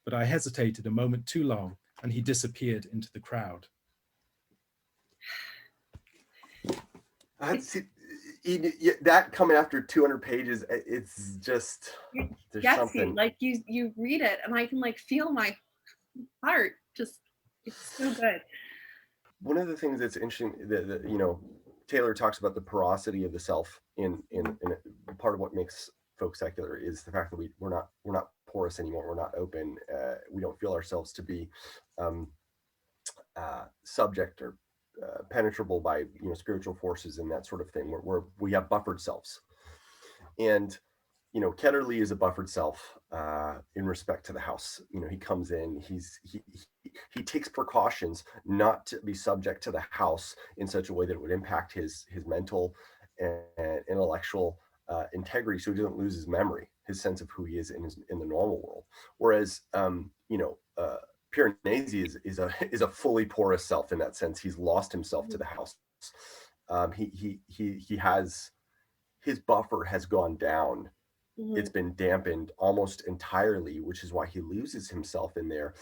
But I hesitated a moment too long, and he disappeared into the crowd. That coming after 200 pages, it's just, there's something. Like you read it and I can like feel my heart just, it's so good. One of the things that's interesting that you know, Taylor talks about the porosity of the self in part of what makes folk secular is the fact that we're not porous anymore. We're not open. We don't feel ourselves to be subject or penetrable by, you know, spiritual forces and that sort of thing. We have buffered selves, and you know, Ketterly is a buffered self in respect to the house. You know, he comes in, he takes precautions not to be subject to the house in such a way that it would impact his mental and intellectual integrity, so he doesn't lose his memory, his sense of who he is in the normal world. Whereas, you know, Piranesi is a fully porous self in that sense. He's lost himself to the house. He has, his buffer has gone down. It's been dampened almost entirely, which is why he loses himself in there.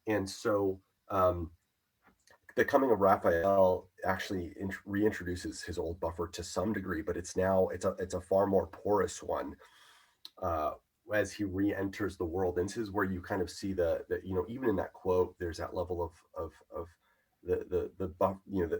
And so the coming of Raphael actually reintroduces his old buffer to some degree, but it's a far more porous one as he re-enters the world. And this is where you kind of see the you know, even in that quote, there's that level of the buff, you know,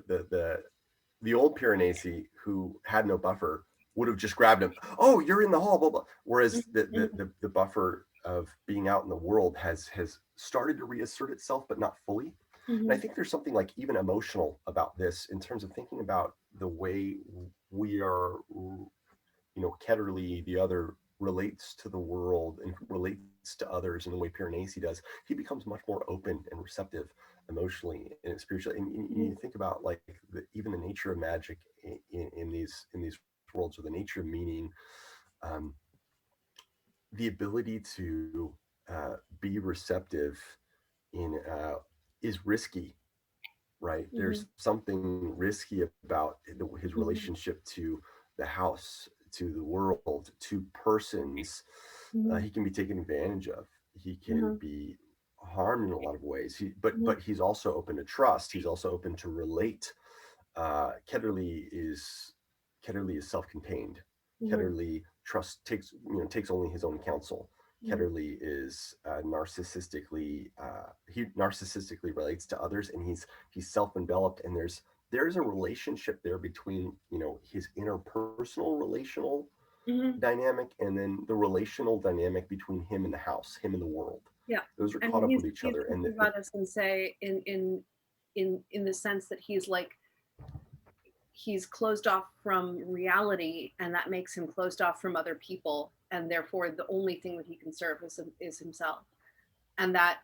the old Piranesi who had no buffer would have just grabbed him. Oh, you're in the hall, blah, blah. Whereas the buffer of being out in the world has started to reassert itself, but not fully. And I think there's something like even emotional about this in terms of thinking about the way we are, you know, Ketterly, the other, relates to the world and relates to others in the way Piranesi does. He becomes much more open and receptive emotionally and spiritually. And you think about like even the nature of magic in these worlds, or the nature of meaning, the ability to be receptive in is risky, right? There's something risky about his relationship to the house, to the world, to persons. He can be taken advantage of. He can be harmed in a lot of ways. But he's also open to trust. He's also open to relate. Ketterly is self-contained. Ketterly takes only his own counsel. Ketterly is narcissistically relates to others, and he's self-enveloped, and there's a relationship there between, you know, his interpersonal relational dynamic and then the relational dynamic between him and the house, him and the world. Yeah, those are caught up with each other. And about us and say in the sense that he's closed off from reality, and that makes him closed off from other people, and therefore the only thing that he can serve is himself, and that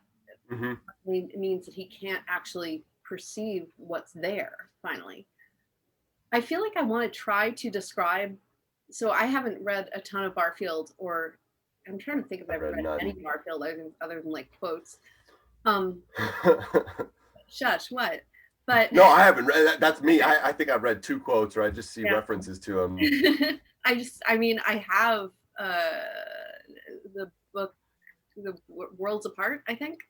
means that he can't actually perceive what's there. Finally, I feel like I want to try to describe, so I haven't read a ton of Barfield, or I'm trying to think if I've read any Barfield other than like quotes. Shush, what? But no, I haven't read that. That's me. I think I've read 2 quotes, or I just see references to them. I have the book, The Worlds Apart, I think,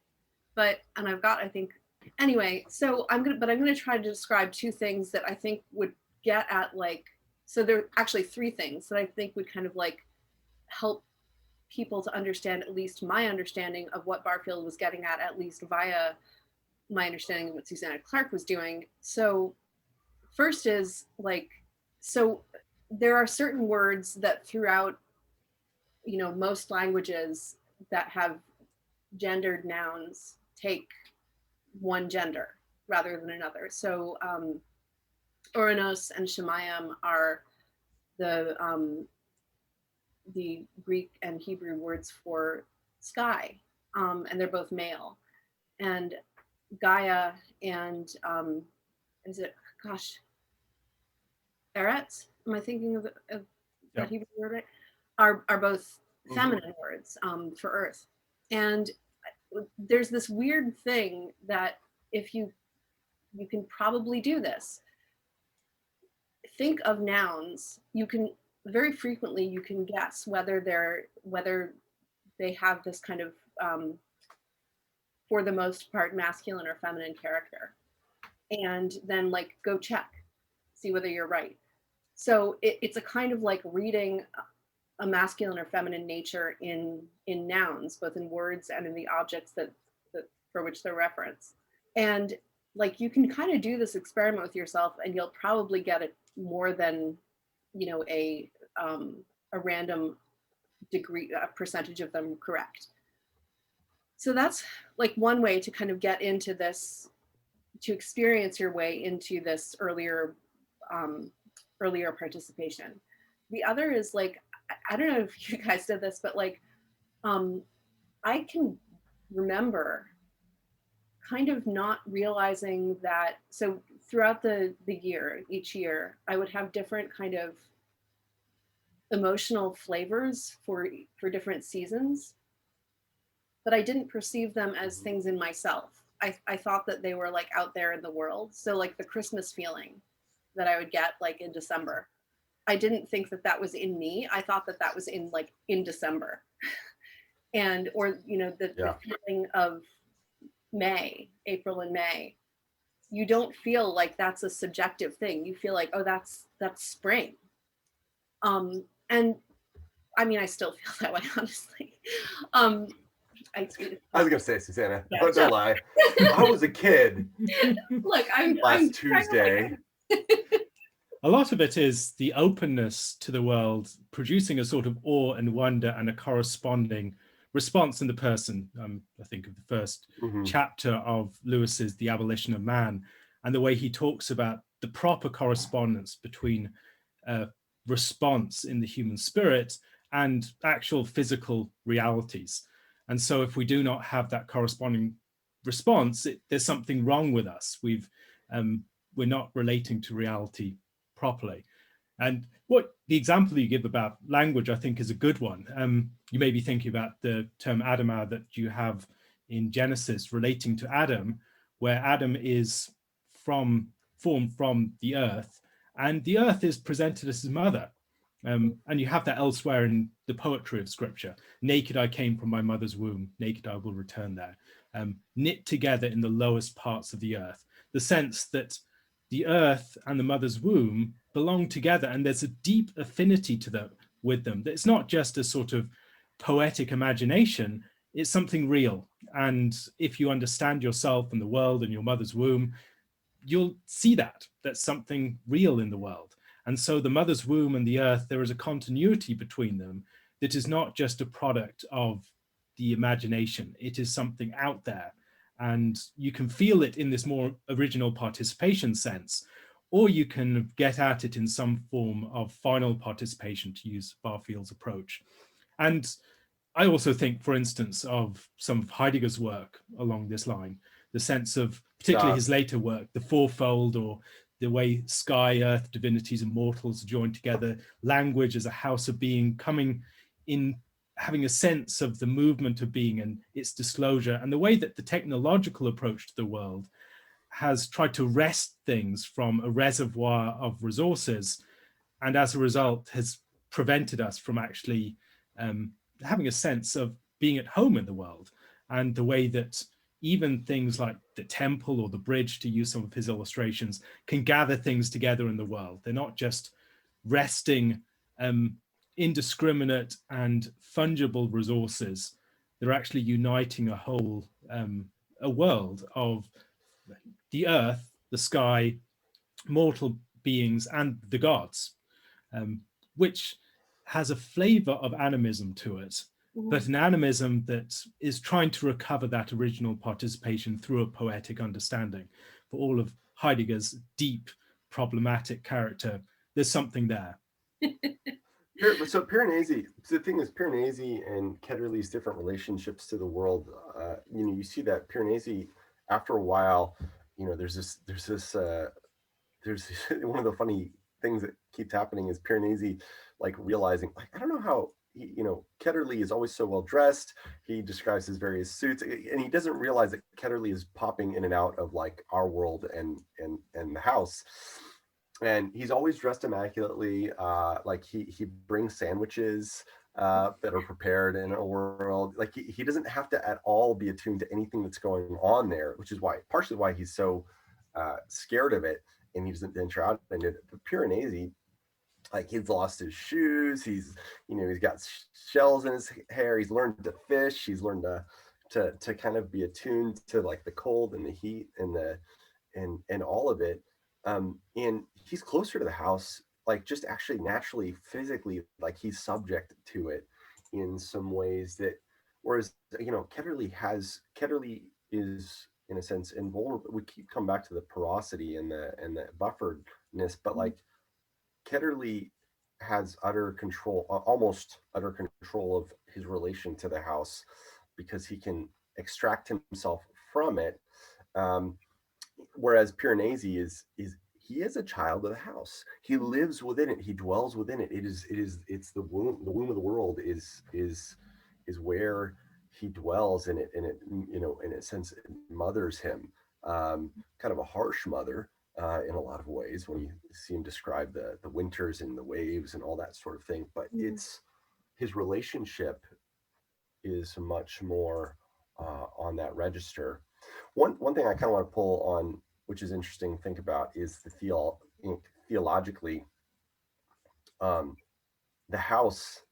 and I've got, I think, anyway, so I'm gonna try to describe 2 things that I think would get at, like, so there are actually 3 things that I think would kind of like help people to understand at least my understanding of what Barfield was getting at least via my understanding of what Susanna Clarke was doing. So first is like, so there are certain words that throughout, you know, most languages that have gendered nouns take one gender rather than another. So Oranos and Shemayim are the Greek and Hebrew words for sky, and they're both male. And Gaia and is it, gosh, Eretz? Am I thinking of that Hebrew word right? Are both feminine words for earth. And there's this weird thing that if you can probably do this. Think of nouns. You can very frequently you can guess whether they have this kind of for the most part masculine or feminine character, and then like go check, see whether you're right. So it's a kind of like reading a masculine or feminine nature in nouns, both in words and in the objects that for which they're referenced. And like you can kind of do this experiment with yourself, and you'll probably get it more than, you know, a random degree, a percentage of them correct. So that's like one way to kind of get into this, to experience your way into this earlier participation. The other is like, I don't know if you guys did this, but like I can remember kind of not realizing that. So throughout the year, each year, I would have different kind of emotional flavors for different seasons, but I didn't perceive them as things in myself. I thought that they were like out there in the world. So like the Christmas feeling that I would get like in December, I didn't think that that was in me. I thought that that was in December. And, or, you know, the feeling of May, April and May, you don't feel like that's a subjective thing. You feel like, oh, that's spring. And I mean, I still feel that way, honestly. I was gonna say, Susanna, don't lie. I was a kid. Look, I'm Tuesday. A lot of it is the openness to the world, producing a sort of awe and wonder and a corresponding response in the person. I think of the first chapter of Lewis's The Abolition of Man, and the way he talks about the proper correspondence between response in the human spirit and actual physical realities. And so if we do not have that corresponding response, there's something wrong with us. We're not relating to reality properly. And what the example you give about language, I think, is a good one. You may be thinking about the term Adamah that you have in Genesis relating to Adam, where Adam is formed from the earth, and the earth is presented as his mother. And you have that elsewhere in the poetry of scripture. Naked I came from my mother's womb, naked I will return there. Knit together in the lowest parts of the earth. The sense that the earth and the mother's womb belong together, and there's a deep affinity to them with them. It's not just a sort of poetic imagination, it's something real. And if you understand yourself and the world and your mother's womb, you'll see that that's something real in the world. And so the mother's womb and the earth, there is a continuity between them that is not just a product of the imagination. It is something out there. And you can feel it in this more original participation sense, or you can get at it in some form of final participation, to use Barfield's approach. And I also think, for instance, of some of Heidegger's work along this line, the sense of, particularly his later work, the fourfold, or the way sky, earth, divinities, and mortals are joined together, language as a house of being, coming in, having a sense of the movement of being and its disclosure, and the way that the technological approach to the world has tried to wrest things from a reservoir of resources, and as a result has prevented us from actually having a sense of being at home in the world. And the way that even things like the temple or the bridge, to use some of his illustrations, can gather things together in the world. They're not just resting indiscriminate and fungible resources. They're actually uniting a whole, a world of the earth, the sky, mortal beings, and the gods, which has a flavor of animism to it, but an animism that is trying to recover that original participation through a poetic understanding. For all of Heidegger's deep, problematic character, there's something there. So Piranesi, the thing is, Piranesi and Ketterly's different relationships to the world. You see that Piranesi, after a while, there's one of the funny things that keeps happening is Piranesi, like realizing, like, I don't know how Ketterly is always so well dressed. He describes his various suits, and he doesn't realize that Ketterly is popping in and out of like our world and the house. And he's always dressed immaculately. Like he brings sandwiches that are prepared in a world. Like he doesn't have to at all be attuned to anything that's going on there, which is partially why he's so scared of it, and he doesn't venture out into it. But Piranesi, like, he's lost his shoes. He's got shells in his hair. He's learned to fish. He's learned to kind of be attuned to like the cold and the heat and all of it. And he's closer to the house, like just actually naturally, physically, like he's subject to it in some ways that, whereas, Ketterly is in a sense invulnerable. We keep coming back to the porosity and the bufferedness, but like Ketterly has utter control, almost utter control of his relation to the house because he can extract himself from it. Whereas Piranesi he is a child of the house. He lives within it. He dwells within it. It's the womb. The womb of the world is where he dwells in it, and it in a sense it mothers him. Kind of a harsh mother in a lot of ways when you see him describe the winters and the waves and all that sort of thing. But it's his relationship is much more on that register. One thing I kind of want to pull on, which is interesting to think about, is the theologically, the house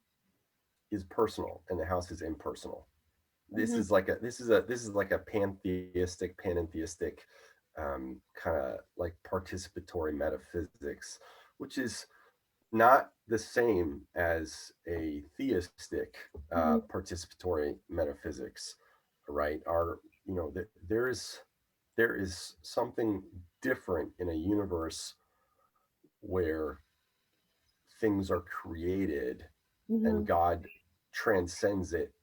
is personal and the house is impersonal. This is like a pantheistic, panentheistic kind of like participatory metaphysics, which is not the same as a theistic participatory metaphysics, right? There is something different in a universe where things are created and God transcends it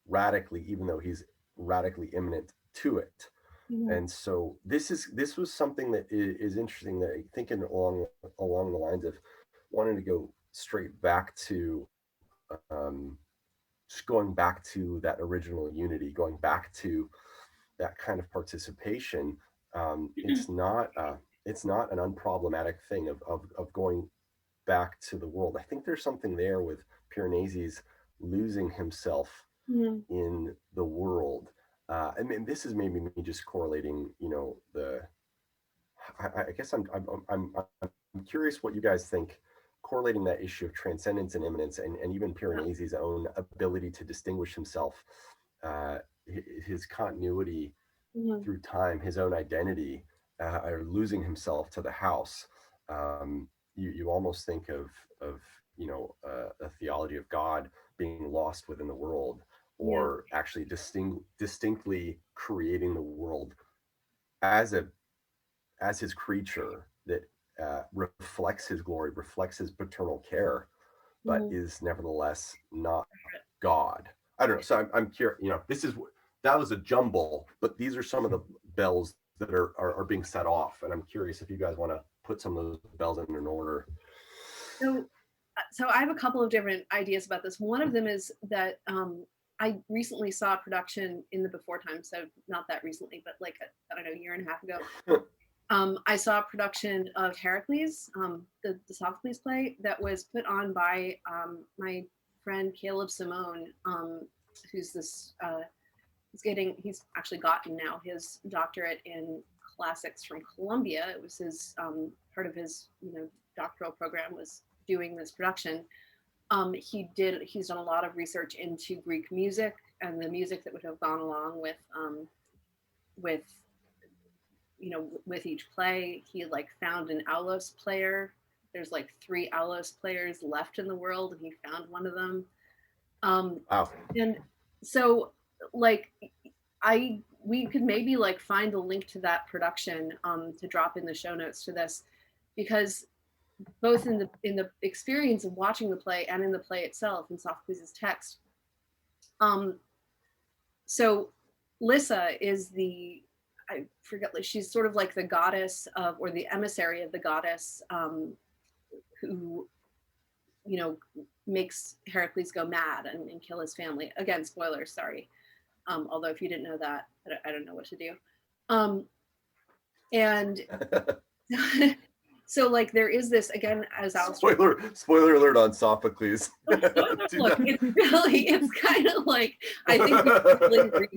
radically, even though he's radically immanent to it. And so this was something that is interesting, that thinking along the lines of wanting to go straight back to just going back to that original unity, going back to that kind of participation. It's not an unproblematic thing of going back to the world. I think there's something there with Piranesi's losing himself in the world. And this is maybe me just correlating, I guess I'm curious what you guys think, correlating that issue of transcendence and immanence, and even Piranesi's own ability to distinguish himself, his continuity through time, his own identity, or losing himself to the house. You almost think of a theology of God being lost within the world, or actually distinctly creating the world as his creature that reflects his glory, reflects his paternal care, but is nevertheless not God. I don't know. So I'm curious. That was a jumble, but these are some of the bells that are being set off, and I'm curious if you guys want to put some of those bells in an order. So I have a couple of different ideas about this. One of them is that I recently saw a production in the before time, so not that recently, but like a year and a half ago. I saw a production of Heracles, the Sophocles play that was put on by my friend Caleb Simone, who's this. He's actually gotten now his doctorate in classics from Columbia. It was his part of his doctoral program was doing this production. He's done a lot of research into Greek music and the music that would have gone along with each play. He found an aulos player. There's 3 aulos players left in the world, and he found one of them. Wow. And so we could maybe find a link to that production to drop in the show notes to this, because both in the experience of watching the play and in the play itself, in Sophocles' text. So Lissa is I forget, she's sort of like the goddess of, or the emissary of the goddess, who, you know, makes Heracles go mad and kill his family. Again, spoilers, sorry. Although if you didn't know that, I don't know what to do. And so like there is this, again, as Alistair, spoiler alert on Sophocles. Look, it's kind of like, I think we really read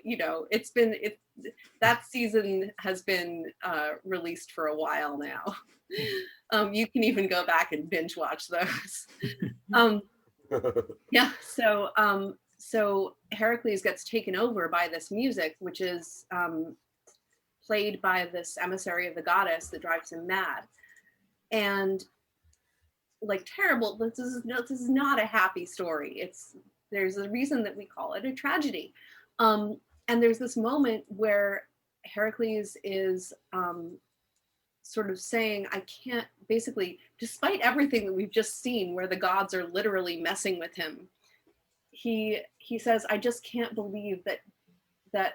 you know, that season has been released for a while now. You can even go back and binge watch those. Yeah, so Heracles gets taken over by this music, which is played by this emissary of the goddess that drives him mad. And like terrible, this is not a happy story. There's a reason that we call it a tragedy. And there's this moment where Heracles is sort of saying, I can't, basically, despite everything that we've just seen where the gods are literally messing with him, he says, I just can't believe that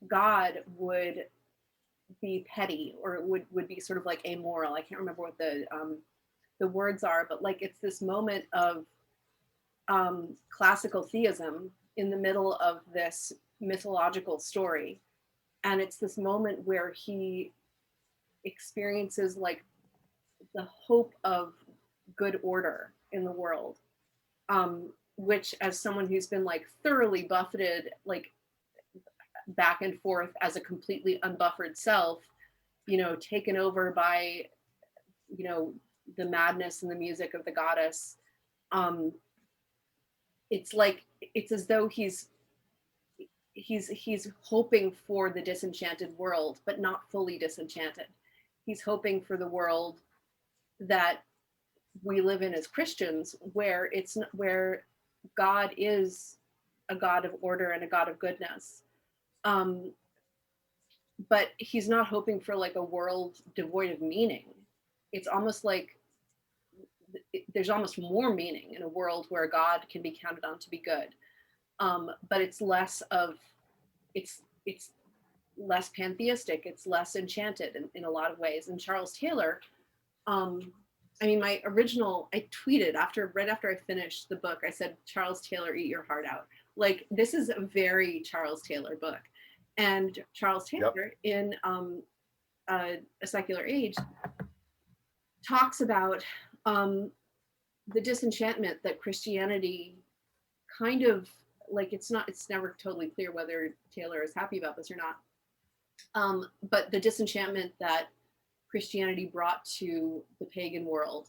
God would be petty, or would be sort of like amoral. I can't remember what the words are, but like it's this moment of classical theism in the middle of this mythological story. And it's this moment where he experiences like the hope of good order in the world, which, as someone who's been like thoroughly buffeted, like back and forth as a completely unbuffered self, you know, taken over by, you know, the madness and the music of the goddess, it's like, it's as though he's hoping for the disenchanted world, but not fully disenchanted. He's hoping for the world that we live in as Christians, where God is a God of order and a God of goodness. But he's not hoping for like a world devoid of meaning. It's almost like there's almost more meaning in a world where God can be counted on to be good. But it's less pantheistic, it's less enchanted in a lot of ways. And Charles Taylor, I mean, I tweeted right after I finished the book, I said, Charles Taylor, eat your heart out. Like, this is a very Charles Taylor book. And Charles Taylor, in A Secular Age, talks about the disenchantment that Christianity kind of, like, it's never totally clear whether Taylor is happy about this or not, but the disenchantment that Christianity brought to the pagan world,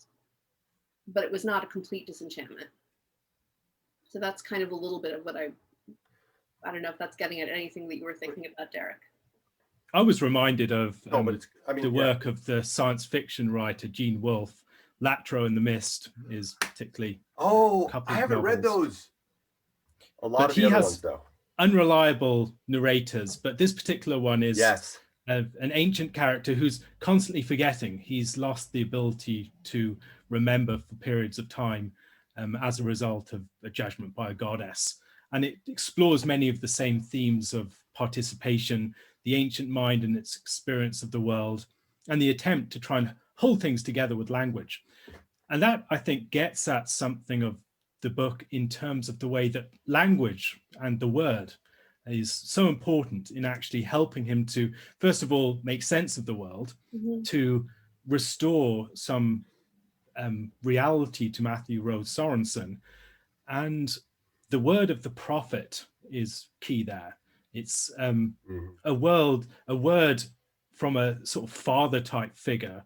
but it was not a complete disenchantment. So that's kind of a little bit of what I don't know if that's getting at anything that you were thinking about, Derek. I was reminded of the work of the science fiction writer Gene Wolfe. Latro and the Mist is particularly. Oh, I haven't read those. A lot of the other ones, though. Unreliable narrators, but this particular one is an ancient character who's constantly forgetting. He's lost the ability to remember for periods of time as a result of a judgment by a goddess. And it explores many of the same themes of participation, the ancient mind and its experience of the world, and the attempt to try and hold things together with language. And that, I think, gets at something of the book in terms of the way that language and the word is so important in actually helping him to, first of all, make sense of the world, to restore some reality to Matthew Rose Sorensen. And the word of the prophet is key there. It's a word from a sort of father type figure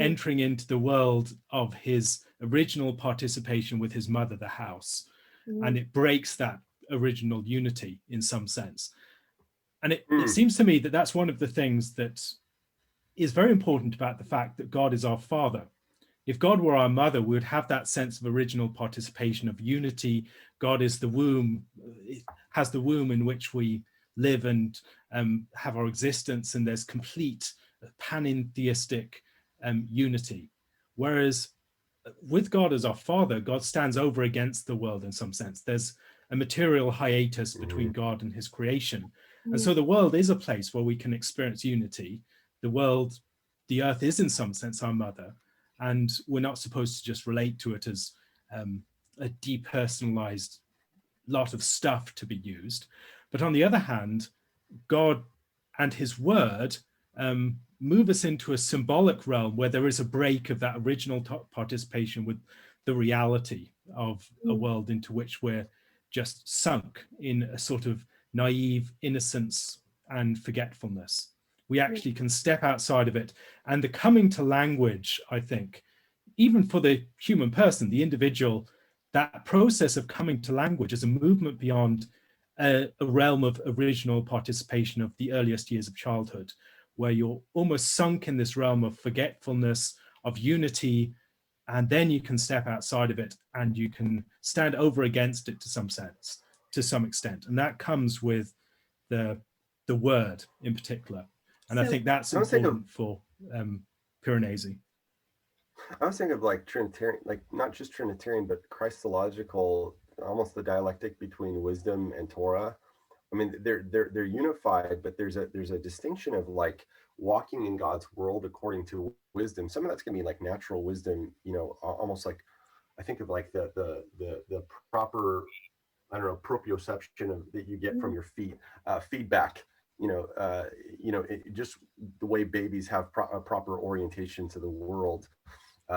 entering into the world of his original participation with his mother, the house. And it breaks that original unity in some sense. And it seems to me that that's one of the things that is very important about the fact that God is our father. If God were our mother, we would have that sense of original participation, of unity. God is the womb, it has the womb in which we live and have our existence, and there's complete panentheistic unity. Whereas with God as our Father, God stands over against the world in some sense. There's a material hiatus between God and his creation. And so the world is a place where we can experience unity. The world, the earth is in some sense our mother, and we're not supposed to just relate to it as a depersonalized lot of stuff to be used. But on the other hand, God and his word move us into a symbolic realm where there is a break of that original participation with the reality of a world into which we're just sunk in a sort of naive innocence and forgetfulness. We actually can step outside of it. And the coming to language, I think, even for the human person, the individual, that process of coming to language is a movement beyond a realm of original participation of the earliest years of childhood, where you're almost sunk in this realm of forgetfulness, of unity, and then you can step outside of it and you can stand over against it to some sense, to some extent. And that comes with the word in particular. And I think that's important for Piranesi. I was thinking of like Trinitarian, like not just Trinitarian, but Christological, almost the dialectic between wisdom and Torah. I mean, they're unified, but there's a distinction of like walking in God's world according to wisdom. Some of that's gonna be like natural wisdom, you know, almost like I think of like the proper, I don't know, proprioception of that you get from your feet, feedback. Just the way babies have a proper orientation to the world,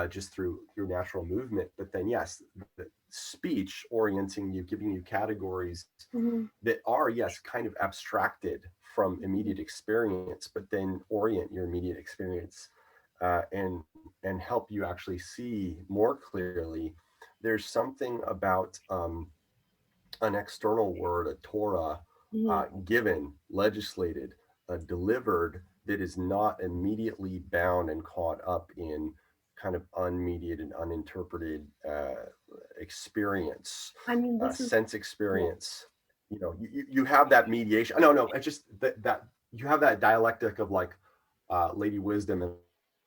just through natural movement. But then, yes, the speech orienting you, giving you categories that are, yes, kind of abstracted from immediate experience, but then orient your immediate experience and help you actually see more clearly. There's something about an external word, a Torah, given, legislated, delivered, that is not immediately bound and caught up in kind of unmediated, uninterpreted experience, I mean, sense experience. You know, you have that mediation. No, it's just that you have that dialectic of like Lady Wisdom and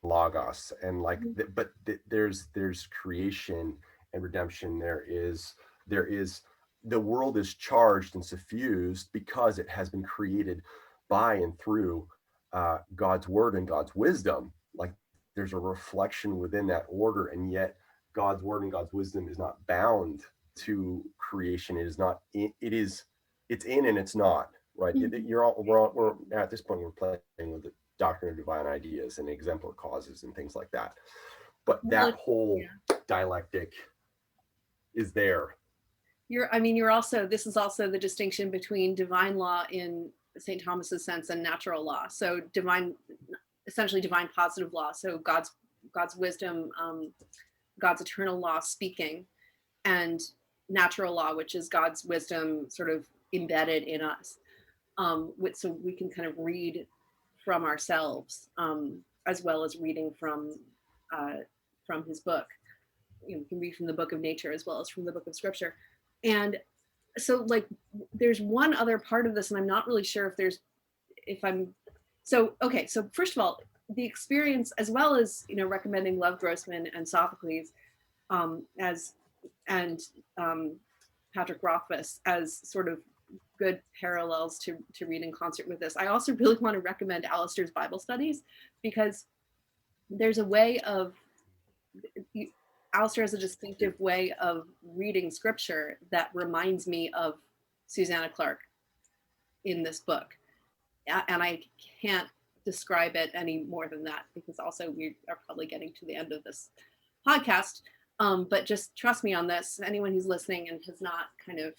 Logos, and like, but there's creation and redemption. There is the world is charged and suffused because it has been created by and through God's word and God's wisdom. Like there's a reflection within that order, and yet God's word and God's wisdom is not bound to creation. It is not. It's in and it's not. Right. We're at this point we're playing with the doctrine of divine ideas and exemplar causes and things like that. But that whole dialectic is there. This is also the distinction between divine law in St. Thomas's sense and natural law. So essentially divine positive law. So God's wisdom, God's eternal law speaking, and natural law, which is God's wisdom sort of embedded in us. So we can kind of read from ourselves, as well as reading from his book. You know, we can read from the book of nature as well as from the book of scripture. And so like there's one other part of this, and I'm not really sure so first of all, the experience, as well as, you know, recommending Love Grossman and Sophocles and Patrick Rothfuss as sort of good parallels to read in concert with this. I also really want to recommend Alistair's Bible studies, because there's a way of, Alistair has a distinctive way of reading scripture that reminds me of Susanna Clarke in this book. And I can't describe it any more than that, because also we are probably getting to the end of this podcast. But just trust me on this. Anyone who's listening and has not kind of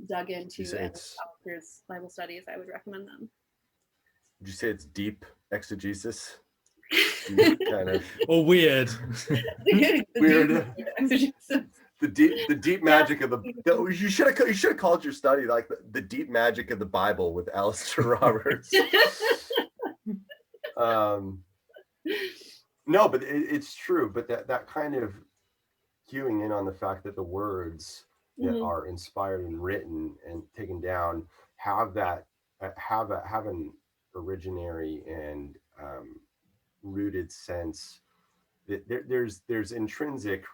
dug into Alistair's Bible studies, I would recommend them. Would you say it's deep exegesis? Kind of or weird. Weird. The deep magic of you should have called your study like the deep magic of the Bible with Alistair Roberts. No, but it's true. But that kind of cueing in on the fact that the words that are inspired and written and taken down have an originary and rooted sense. There's intrinsic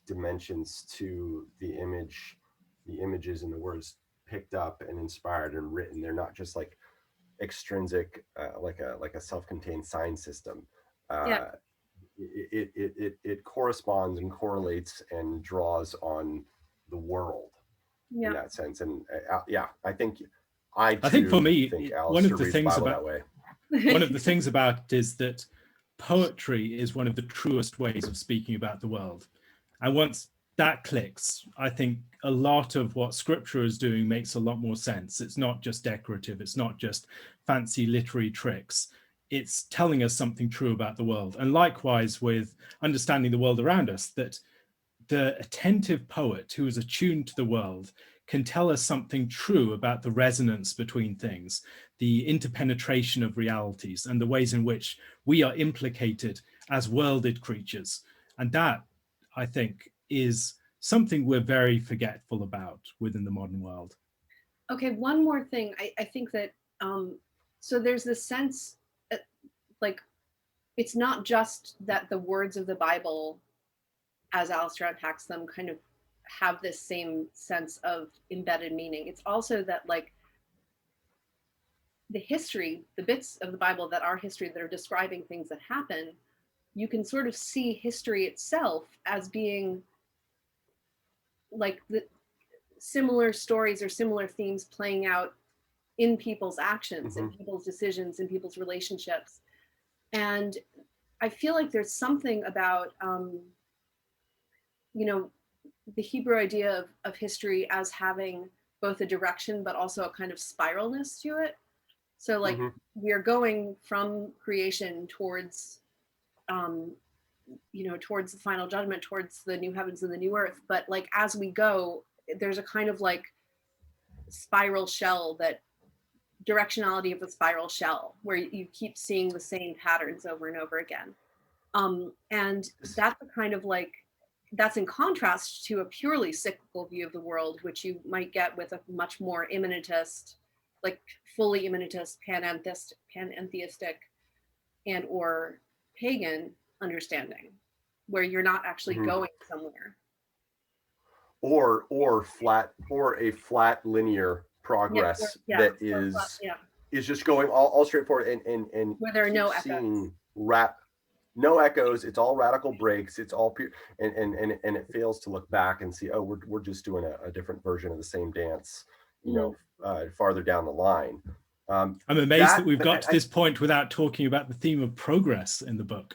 dimensions to the images and the words picked up and inspired and written. They're not just like extrinsic, like a self-contained sign system. It corresponds and correlates and draws on the world in that sense. And I think for me, one of the reads things Bible about that way. one of the things about it is that poetry is one of the truest ways of speaking about the world. And once that clicks, I think a lot of what scripture is doing makes a lot more sense. It's not just decorative. It's not just fancy literary tricks. It's telling us something true about the world. And likewise with understanding the world around us, that the attentive poet who is attuned to the world can tell us something true about the resonance between things, the interpenetration of realities, and the ways in which we are implicated as worlded creatures. And that, I think, is something we're very forgetful about within the modern world. Okay, one more thing. I think that, so there's this sense, like, it's not just that the words of the Bible, as Alistair unpacks them, kind of have this same sense of embedded meaning. It's also that, like, the history, the bits of the Bible that are history, that are describing things that happen, you can sort of see history itself as being like the similar stories or similar themes playing out in people's actions, in people's decisions, in people's relationships. And I feel like there's something about, you know, the Hebrew idea of history as having both a direction, but also a kind of spiralness to it. So like we are going from creation towards, you know, towards the final judgment, towards the new heavens and the new earth. But like, as we go, there's a kind of like spiral shell, that directionality of a spiral shell, where you keep seeing the same patterns over and over again. And that's a kind of like, that's in contrast to a purely cyclical view of the world, which you might get with a much more immanentist, like fully immanentist, panentheistic and or pagan understanding, where you're not actually going somewhere. Or a flat linear progress that is just going all straightforward and where there are no echoes. No echoes. It's all radical breaks. It's all pure, and it fails to look back and see, oh, we're just doing a different version of the same dance, you know, farther down the line. I'm amazed that we've got to this point without talking about the theme of progress in the book.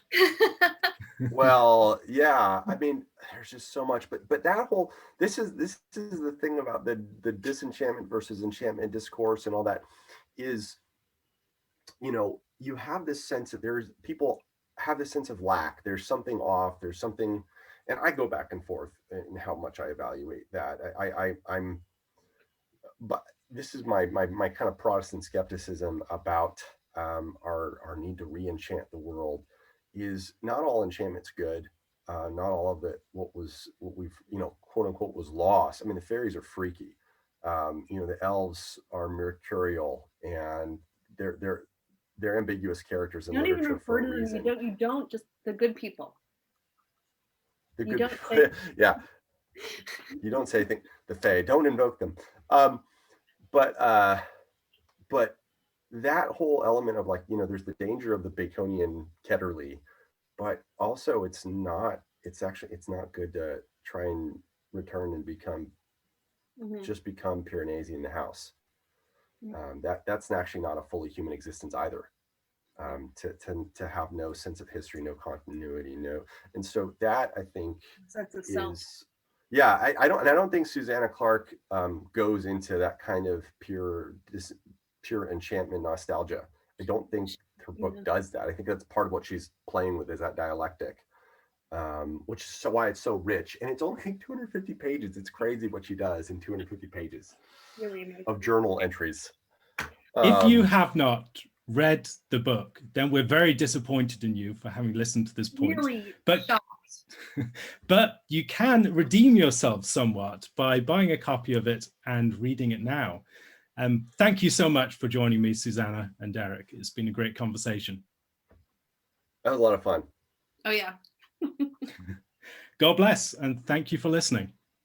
Well, yeah, I mean, there's just so much, but that whole, this is the thing about the disenchantment versus enchantment discourse and all that is, you know, you have this sense that people have this sense of lack. There's something off. There's something, and I go back and forth in how much I evaluate that. But this is my kind of Protestant skepticism about our need to re-enchant the world. Is not all enchantment's good. Not all of it what we've, you know, quote unquote was lost. I mean, the fairies are freaky. You know, the elves are mercurial, and they're ambiguous characters in you don't literature even refer to them. You don't just the good people. The good people. Yeah. You don't say anything. The fae, don't invoke them. But that whole element of, like, you know, there's the danger of the Baconian Ketterly, but also it's not good to try and return and become Piranesi in the house. That's actually not a fully human existence either. To have no sense of history, no continuity, and so that, I think, is, yeah, I don't think Susanna Clarke goes into that kind of pure enchantment nostalgia. I don't think her book does that. I think that's part of what she's playing with, is that dialectic, which is why it's so rich. And it's only 250 pages. It's crazy what she does in 250 pages of journal entries. If you have not read the book, then we're very disappointed in you for having listened to this point. Really but you can redeem yourself somewhat by buying a copy of it and reading it now. Thank you so much for joining me, Susanna and Derek. It's been a great conversation. That was a lot of fun. Oh yeah. God bless, and thank you for listening.